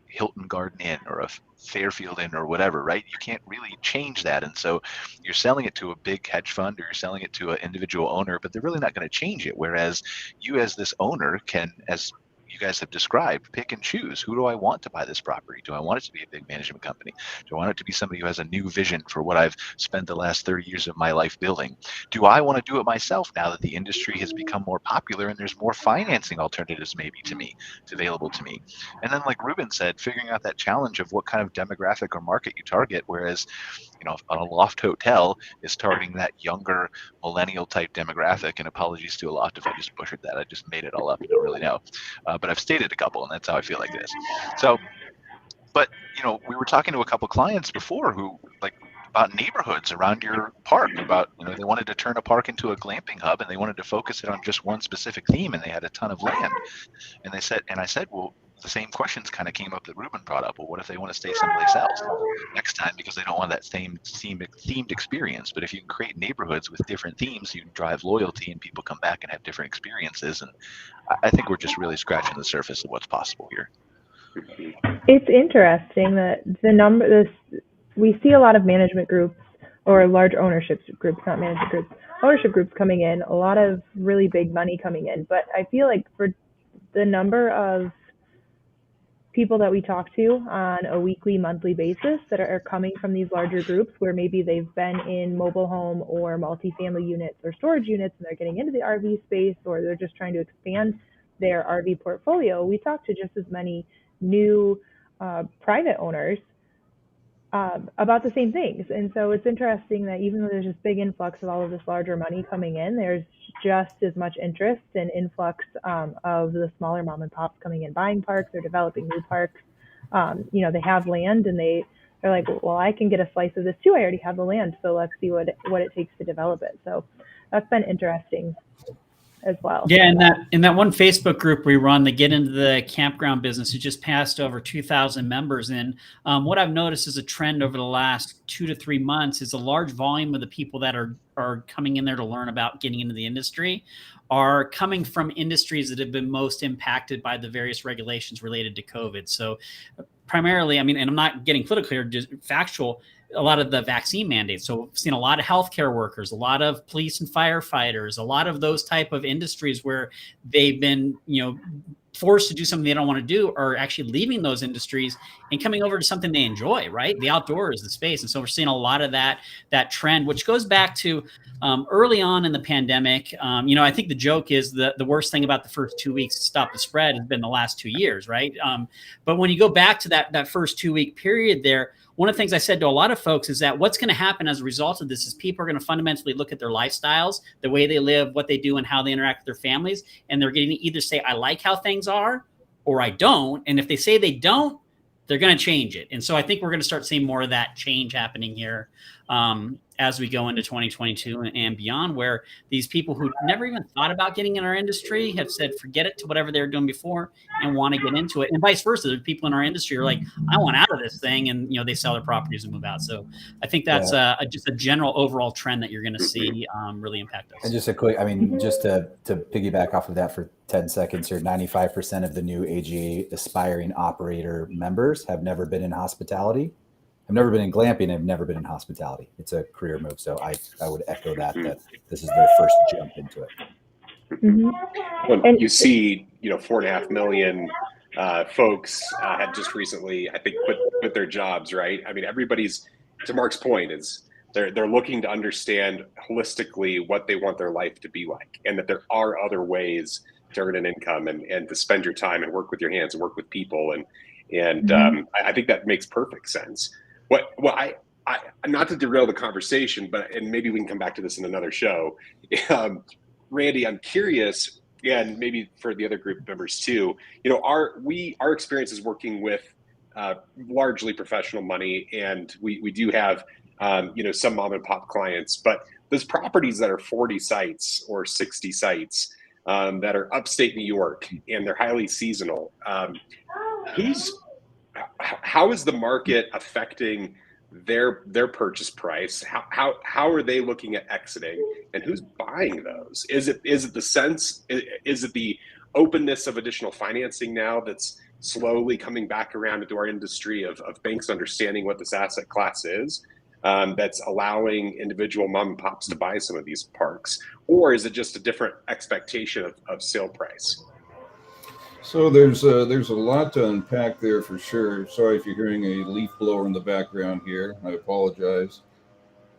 Hylton Garden Inn or a Fairfield Inn or whatever, right? You can't really change that. And so you're selling it to a big hedge fund or you're selling it to an individual owner, but they're really not going to change it. Whereas you as this owner can, as you guys have described, pick and choose. Who do I want to buy this property? Do I want it to be a big management company? Do I want it to be somebody who has a new vision for what I've spent the last 30 years of my life building? Do I want to do it myself now that the industry has become more popular and there's more financing alternatives maybe available to me? And then, like Ruben said, figuring out that challenge of what kind of demographic or market you target, whereas a loft hotel is targeting that younger millennial type demographic. And apologies to a loft if I just butchered that. I just made it all up. I don't really know. But I've stated a couple, and that's how I feel like this. So, but, we were talking to a couple clients before who, about neighborhoods around your park, about, they wanted to turn a park into a glamping hub, and they wanted to focus it on just one specific theme, and they had a ton of land. And I said, well, the same questions kind of came up that Ruben brought up. Well, what if they want to stay someplace else next time because they don't want that same themed experience? But if you can create neighborhoods with different themes, you can drive loyalty and people come back and have different experiences. And I think we're just really scratching the surface of what's possible here. It's interesting that we see a lot of management groups or large ownership groups, not management groups, ownership groups coming in, a lot of really big money coming in. But I feel like for the number of people that we talk to on a weekly, monthly basis that are coming from these larger groups where maybe they've been in mobile home or multifamily units or storage units and they're getting into the RV space, or they're just trying to expand their RV portfolio. We talk to just as many new private owners about the same things. And so it's interesting that even though there's this big influx of all of this larger money coming in, there's just as much interest and influx of the smaller mom and pops coming in, buying parks or developing new parks. They have land and they're like, well, I can get a slice of this too. I already have the land. So let's see what it takes to develop it. So that's been interesting as well. Yeah, in that one Facebook group we run, they get into the campground business. It just passed over 2,000 members. And what I've noticed is a trend over the last 2 to 3 months is a large volume of the people that are coming in there to learn about getting into the industry are coming from industries that have been most impacted by the various regulations related to COVID. So primarily, and I'm not getting political here, just factual, a lot of the vaccine mandates. So we've seen a lot of healthcare workers, a lot of police and firefighters, a lot of those type of industries where they've been, forced to do something they don't want to do, are actually leaving those industries and coming over to something they enjoy, right? The outdoors, the space. And so we're seeing a lot of that trend, which goes back to early on in the pandemic. I think the joke is the worst thing about the first 2 weeks to stop the spread has been the last 2 years, right? But when you go back to that first 2 week period there, one of the things I said to a lot of folks is that what's going to happen as a result of this is people are going to fundamentally look at their lifestyles, the way they live, what they do, and how they interact with their families. And they're going to either say, I like how things are, or I don't. And if they say they don't, they're going to change it. And so I think we're going to start seeing more of that change happening here as we go into 2022 and beyond, where these people who never even thought about getting in our industry have said, forget it to whatever they were doing before and want to get into it. And vice versa. There's people in our industry who are like, I want out of this thing. And, they sell their properties and move out. So I think that's just a general overall trend that you're going to see really impact us. And just a quick, just to piggyback off of that for 10 seconds here, 95% of the new AGA aspiring operator members have never been in hospitality. I've never been in glamping. I've never been in hospitality. It's a career move. So I would echo that this is their first jump into it. Mm-hmm. When you see, 4.5 million folks had just recently, I think, quit their jobs, right? I mean, everybody's, to Mark's point, is they're looking to understand holistically what they want their life to be like, and that there are other ways to earn an income and to spend your time and work with your hands and work with people. And I think that makes perfect sense. What I not to derail the conversation, and maybe we can come back to this in another show. Randy, I'm curious, and maybe for the other group members too, our experience is working with largely professional money, and we do have some mom and pop clients, but those properties that are 40 sites or 60 sites that are upstate New York and they're highly seasonal, how is the market affecting their purchase price? How are they looking at exiting, and who's buying those? Is it the sense? Is it the openness of additional financing now that's slowly coming back around into our industry of banks understanding what this asset class is, that's allowing individual mom and pops to buy some of these parks? Or is it just a different expectation of sale price? So there's a lot to unpack there for sure. Sorry if you're hearing a leaf blower in the background here. I apologize.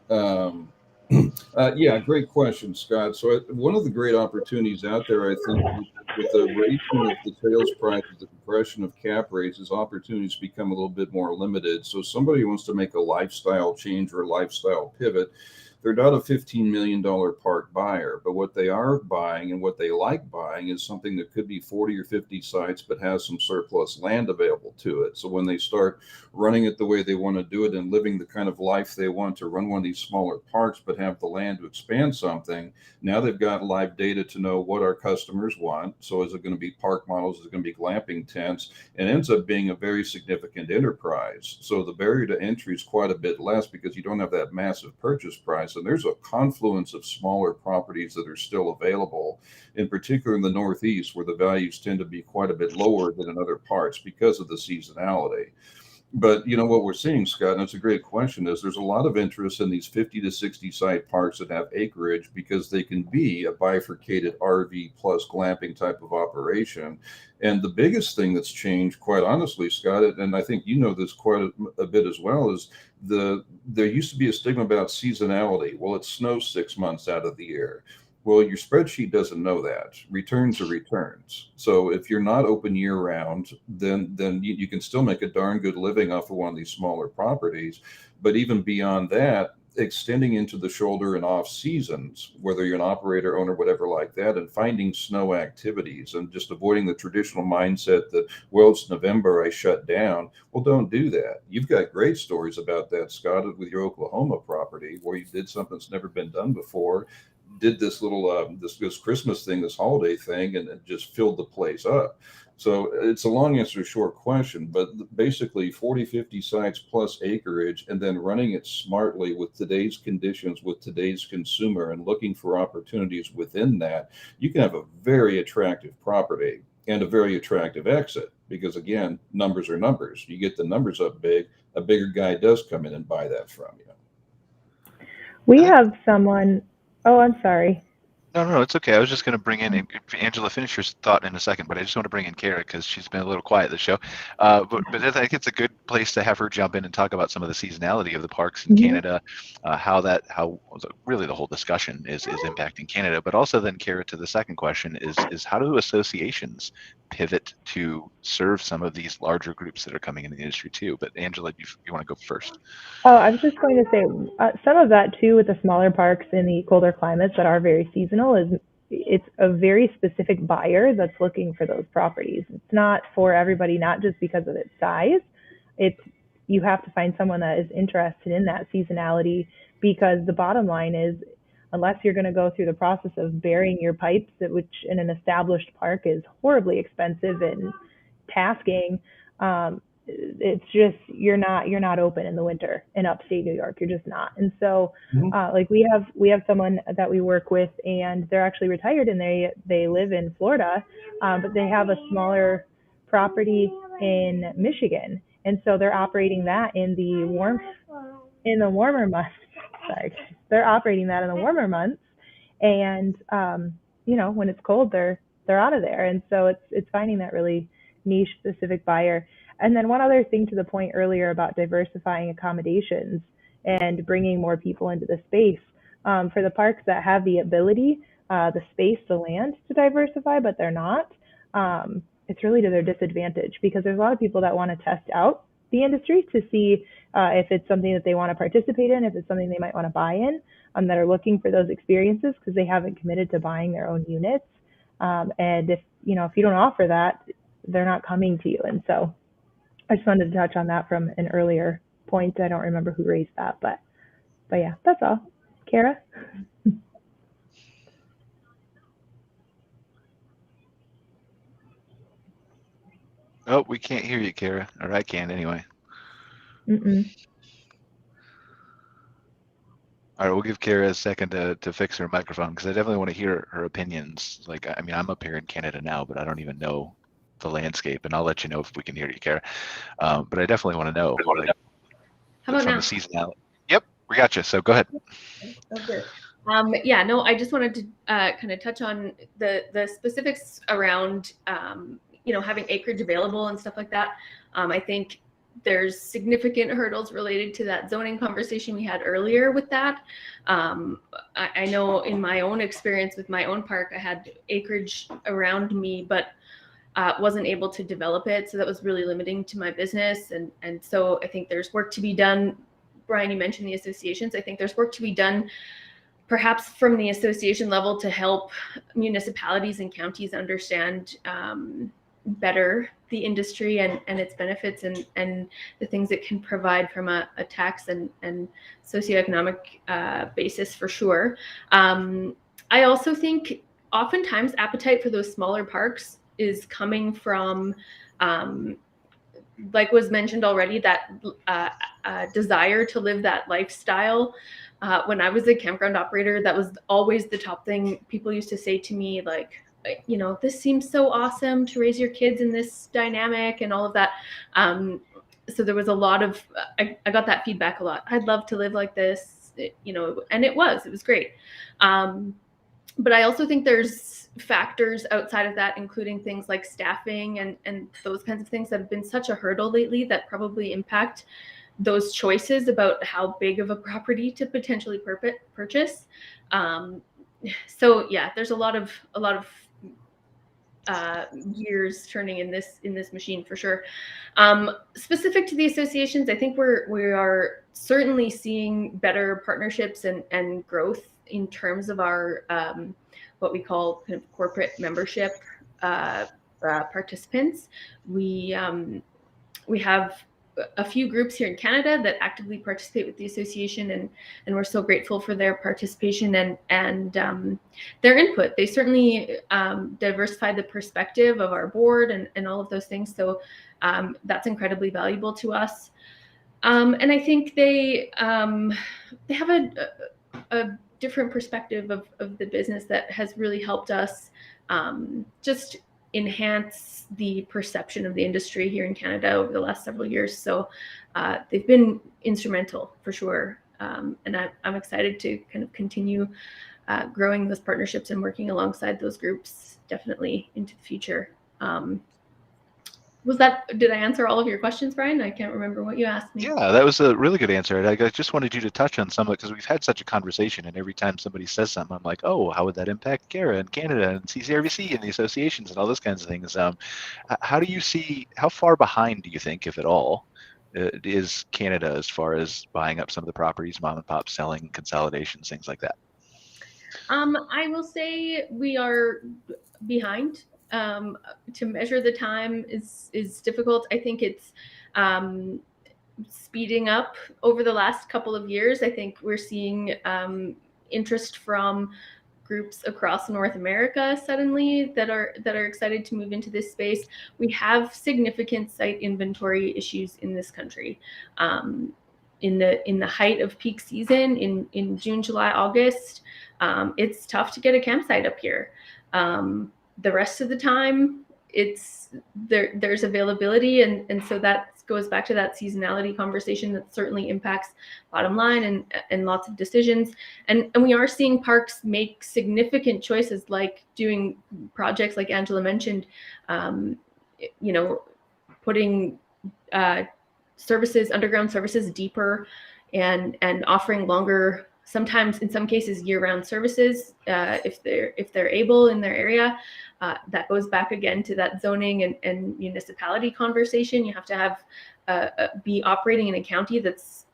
Yeah, great question, Scott. So one of the great opportunities out there, I think, with the raising of the sales prices, the compression of cap rates, is opportunities become a little bit more limited. So somebody who wants to make a lifestyle change or a lifestyle pivot, they're not a $15 million park buyer, but what they are buying and what they like buying is something that could be 40 or 50 sites, but has some surplus land available to it. So when they start running it the way they want to do it and living the kind of life they want to run one of these smaller parks, but have the land to expand something, now they've got live data to know what our customers want. So is it going to be park models? Is it going to be glamping tents? And it ends up being a very significant enterprise. So the barrier to entry is quite a bit less because you don't have that massive purchase price. And there's a confluence of smaller properties that are still available, in particular in the Northeast, where the values tend to be quite a bit lower than in other parts because of the seasonality. But what we're seeing, Scott, and it's a great question, is there's a lot of interest in these 50 to 60 site parks that have acreage because they can be a bifurcated RV plus glamping type of operation. And the biggest thing that's changed, quite honestly, Scott, and I think you know this quite a bit as well, is there used to be a stigma about seasonality. Well, it snows 6 months out of the year. Well, your spreadsheet doesn't know that. Returns are returns. So if you're not open year round, then you can still make a darn good living off of one of these smaller properties. But even beyond that, extending into the shoulder and off seasons, whether you're an operator, owner, whatever like that, and finding snow activities and just avoiding the traditional mindset that, well, it's November, I shut down. Well, don't do that. You've got great stories about that, Scott, with your Oklahoma property where you did something that's never been done before, did this little this Christmas thing, this holiday thing, and it just filled the place up. So it's a long answer to a short question, but basically 40, 50 sites plus acreage, and then running it smartly with today's conditions, with today's consumer, and looking for opportunities within that, you can have a very attractive property and a very attractive exit. Because again, numbers are numbers. You get the numbers up big, a bigger guy does come in and buy that from you. We have someone. Oh, I'm sorry. No, it's okay. I was just going to bring in Angela. Finish your thought in a second, but I just want to bring in Cara because she's been a little quiet this show. But I think it's a good place to have her jump in and talk about some of the seasonality of the parks in Canada, how really the whole discussion is impacting Canada. But also then, Cara, to the second question is how do associations pivot to serve some of these larger groups that are coming into the industry too? But Angela, you want to go first? Oh, I was just going to say some of that too with the smaller parks in the colder climates that are very seasonal is it's a very specific buyer that's looking for those properties. It's not for everybody, not just because of its size. You have to find someone that is interested in that seasonality, because the bottom line is, unless you're going to go through the process of burying your pipes, which in an established park is horribly expensive and tasking, it's just you're not open in the winter in upstate New York. You're just not. And so like we have someone that we work with, and they're actually retired, and they live in Florida, but they have a smaller property in Michigan, and so they're operating that in the warmer months. Sorry, they're operating that in the warmer months, and when it's cold, they're out of there. And so it's finding that really niche specific buyer. And then one other thing to the point earlier about diversifying accommodations and bringing more people into the space. For the parks that have the ability, the space, the land to diversify, but they're not, it's really to their disadvantage, because there's a lot of people that want to test out the industry to see if it's something that they want to participate in, if it's something they might want to buy in, that are looking for those experiences because they haven't committed to buying their own units. And if you don't offer that, they're not coming to you. And so I just wanted to touch on that from an earlier point. I don't remember who raised that, but yeah, that's all. Cara? Oh, we can't hear you, Cara. Or I can't anyway. Mm-mm. All right, we'll give Cara a second to fix her microphone, because I definitely want to hear her opinions. Like, I mean, I'm up here in Canada now, but I don't even know the landscape, and I'll let you know if we can hear you, Cara. But I definitely want to know. Like, How about from now? the seasonality. Yep, we got you. So go ahead. Okay. Yeah, no, I just wanted to kind of touch on the specifics around having acreage available and stuff like that. I think there's significant hurdles related to that zoning conversation we had earlier with that. I know in my own experience with my own park, I had acreage around me, but wasn't able to develop it. So that was really limiting to my business. And so I think there's work to be done. Brian, you mentioned the associations. I think there's work to be done perhaps from the association level to help municipalities and counties understand better the industry and its benefits and the things it can provide from a tax and socioeconomic basis, for sure. I also think oftentimes appetite for those smaller parks is coming from, like was mentioned already, that desire to live that lifestyle. When I was a campground operator, that was always the top thing people used to say to me, like, this seems so awesome to raise your kids in this dynamic and all of that. So there was a lot of, I got that feedback a lot. I'd love to live like this, and it was great. But I also think there's factors outside of that, including things like staffing and those kinds of things that have been such a hurdle lately that probably impact those choices about how big of a property to potentially purchase. So yeah, there's a lot of gears turning in this machine, for sure. Specific to the associations, I think we are certainly seeing better partnerships and growth in terms of our what we call kind of corporate membership participants. We have a few groups here in Canada that actively participate with the association, and we're so grateful for their participation and their input. They certainly diversify the perspective of our board and all of those things. So that's incredibly valuable to us. And I think they have a different perspective of the business that has really helped us just enhance the perception of the industry here in Canada over the last several years. So they've been instrumental, for sure. And I'm excited to kind of continue growing those partnerships and working alongside those groups definitely into the future. Did I answer all of your questions, Brian? I can't remember what you asked me. Yeah, that was a really good answer. I just wanted you to touch on some of it, because we've had such a conversation, and every time somebody says something, I'm like, oh, how would that impact Cara and Canada and CCRVC and the associations and all those kinds of things? How do you see, how far behind do you think, if at all, is Canada as far as buying up some of the properties, mom and pop selling, consolidations, things like that? I will say we are behind. To measure the time is difficult. I think it's speeding up over the last couple of years. I think we're seeing interest from groups across North America suddenly that are excited to move into this space. We have significant site inventory issues in this country. In the height of peak season in June, July, August, it's tough to get a campsite up here. The rest of the time, there's availability, and so that goes back to that seasonality conversation that certainly impacts bottom line and lots of decisions. And we are seeing parks make significant choices, like doing projects like Angela mentioned, putting underground services deeper, and offering longer, sometimes in some cases year-round services if they're able in their area. That goes back again to that zoning and municipality conversation. You have to have be operating in a county that's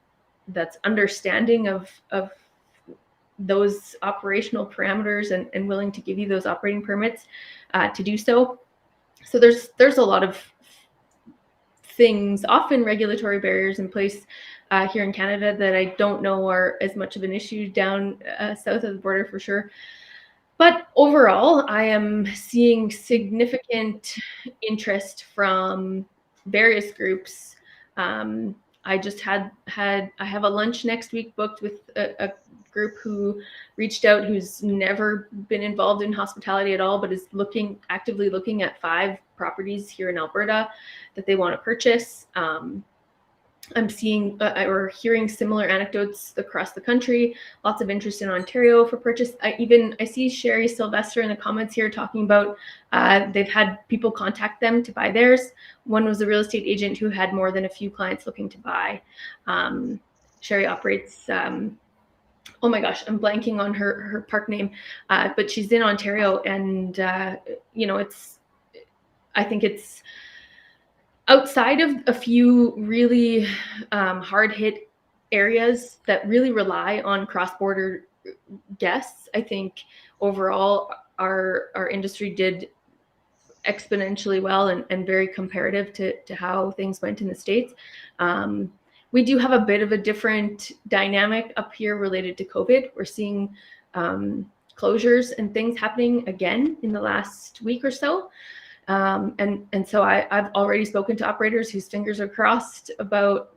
understanding of those operational parameters and willing to give you those operating permits to do so. So there's a lot of things, often regulatory barriers in place here in Canada that I don't know are as much of an issue down south of the border for sure. But overall, I am seeing significant interest from various groups. I just I have a lunch next week booked with a group who reached out, who's never been involved in hospitality at all, but is actively looking at 5 properties here in Alberta that they want to purchase. I'm seeing or hearing similar anecdotes across the country. Lots of interest in Ontario for purchase. I see Sherry Sylvester in the comments here talking about they've had people contact them to buy theirs. One was a real estate agent who had more than a few clients looking to buy. Sherry operates, oh my gosh, I'm blanking on her park name, but she's in Ontario, and I think it's outside of a few really hard hit areas that really rely on cross-border guests. I think overall our industry did exponentially well and very comparative to how things went in the States. We do have a bit of a different dynamic up here related to COVID. We're seeing closures and things happening again in the last week or so. And so I've already spoken to operators whose fingers are crossed about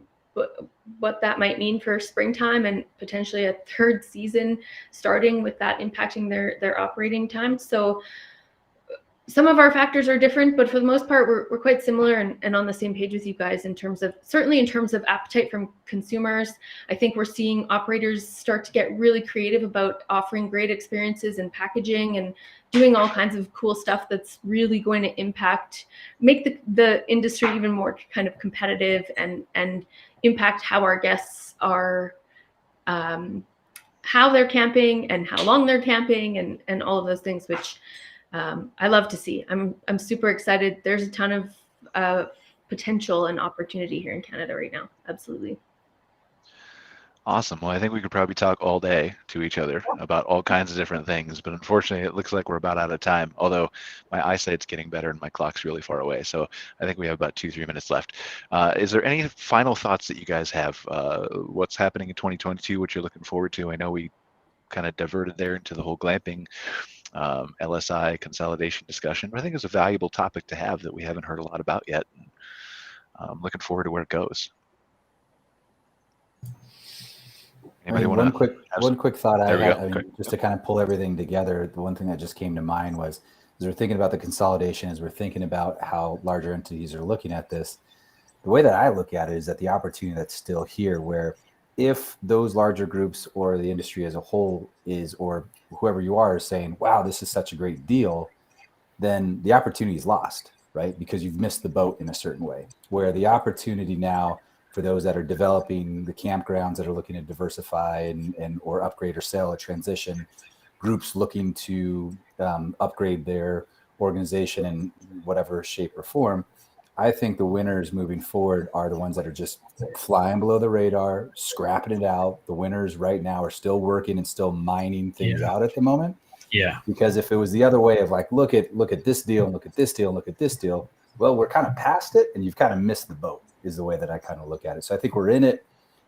what that might mean for springtime and potentially a third season starting with that impacting their operating time. So some of our factors are different, but for the most part, we're quite similar and on the same page with you guys in terms of appetite from consumers. I think we're seeing operators start to get really creative about offering great experiences and packaging and doing all kinds of cool stuff that's really going to make the industry even more kind of competitive and impact how our guests are, how they're camping and how long they're camping and all of those things, which I love to see. I'm super excited. There's a ton of potential and opportunity here in Canada right now. Absolutely. Awesome. Well, I think we could probably talk all day to each other about all kinds of different things, but unfortunately it looks like we're about out of time, although my eyesight's getting better and my clock's really far away. So I think we have about 2-3 minutes left. Is there any final thoughts that you guys have? What's happening in 2022, what you're looking forward to? I know we kind of diverted there into the whole glamping LSI consolidation discussion, but I think it's a valuable topic to have that we haven't heard a lot about yet. I'm looking forward to where it goes. One quick thought I had, just to kind of pull everything together. The one thing that just came to mind was, as we're thinking about the consolidation, as we're thinking about how larger entities are looking at this, the way that I look at it is that the opportunity that's still here, where if those larger groups or the industry as a whole is, or whoever you are, is saying, wow, this is such a great deal, then the opportunity is lost, right? Because you've missed the boat in a certain way. Where the opportunity now for those that are developing the campgrounds that are looking to diversify and or upgrade or sell or transition, groups looking to upgrade their organization in whatever shape or form, I think the winners moving forward are the ones that are just flying below the radar, scrapping it out. The winners right now are still working and still mining things out at the moment. Yeah. Because if it was the other way of like, look at this deal and look at this deal and look at this deal, well, we're kind of past it and you've kind of missed the boat, is the way that I kind of look at it. So I think we're in it.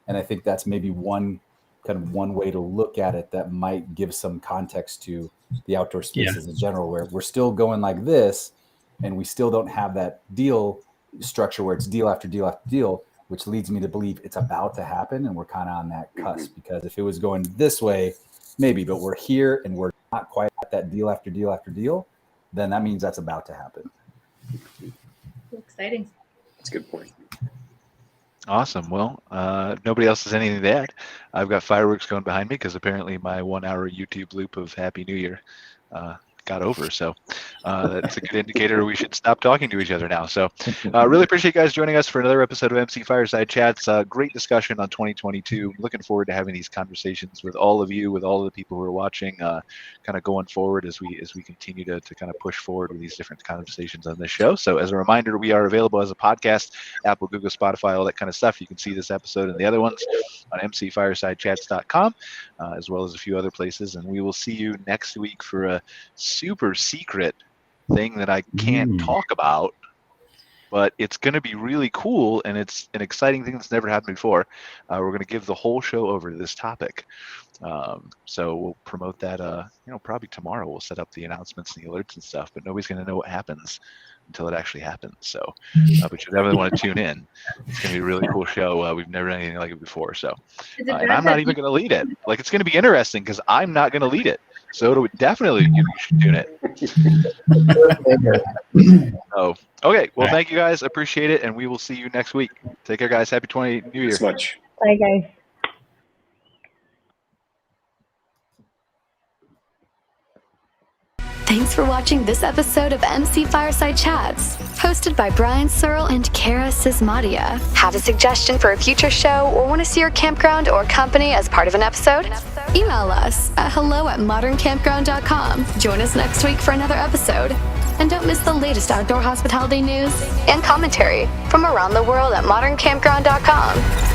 And I think that's maybe one way to look at it that might give some context to the outdoor spaces in general, where we're still going like this and we still don't have that deal structure where it's deal after deal after deal, which leads me to believe it's about to happen. And we're kind of on that cusp, because if it was going this way, maybe, but we're here and we're not quite at that deal after deal after deal, then that means that's about to happen. Exciting. That's a good point. Awesome. Well, nobody else has anything to add. I've got fireworks going behind me because apparently my 1 hour YouTube loop of Happy New Year got over. So that's a good indicator we should stop talking to each other now. So really appreciate you guys joining us for another episode of MC Fireside Chats. Great discussion on 2022. Looking forward to having these conversations with all of you, with all of the people who are watching, kind of going forward as we continue to kind of push forward with these different conversations on this show. So as a reminder, we are available as a podcast, Apple, Google, Spotify, all that kind of stuff. You can see this episode and the other ones on mcfiresidechats.com, as well as a few other places. And we will see you next week for a super secret thing that I can't talk about, but it's going to be really cool, and it's an exciting thing that's never happened before. We're going to give the whole show over to this topic. So we'll promote that, probably tomorrow. We'll set up the announcements and the alerts and stuff, but nobody's going to know what happens until it actually happens. So, but you definitely want to tune in. It's going to be a really cool show. We've never done anything like it before. So, and I'm not even going to lead it. Like, it's going to be interesting because I'm not going to lead it. So definitely you should tune it. Oh, okay. Well, thank you guys. Appreciate it. And we will see you next week. Take care, guys. Happy New Year. Thanks much. Bye, guys. Thanks for watching this episode of MC Fireside Chats, hosted by Brian Searl and Cara Csizmadia. Have a suggestion for a future show or want to see your campground or company as part of an episode? Email us at hello@moderncampground.com. Join us next week for another episode. And don't miss the latest outdoor hospitality news and commentary from around the world at moderncampground.com.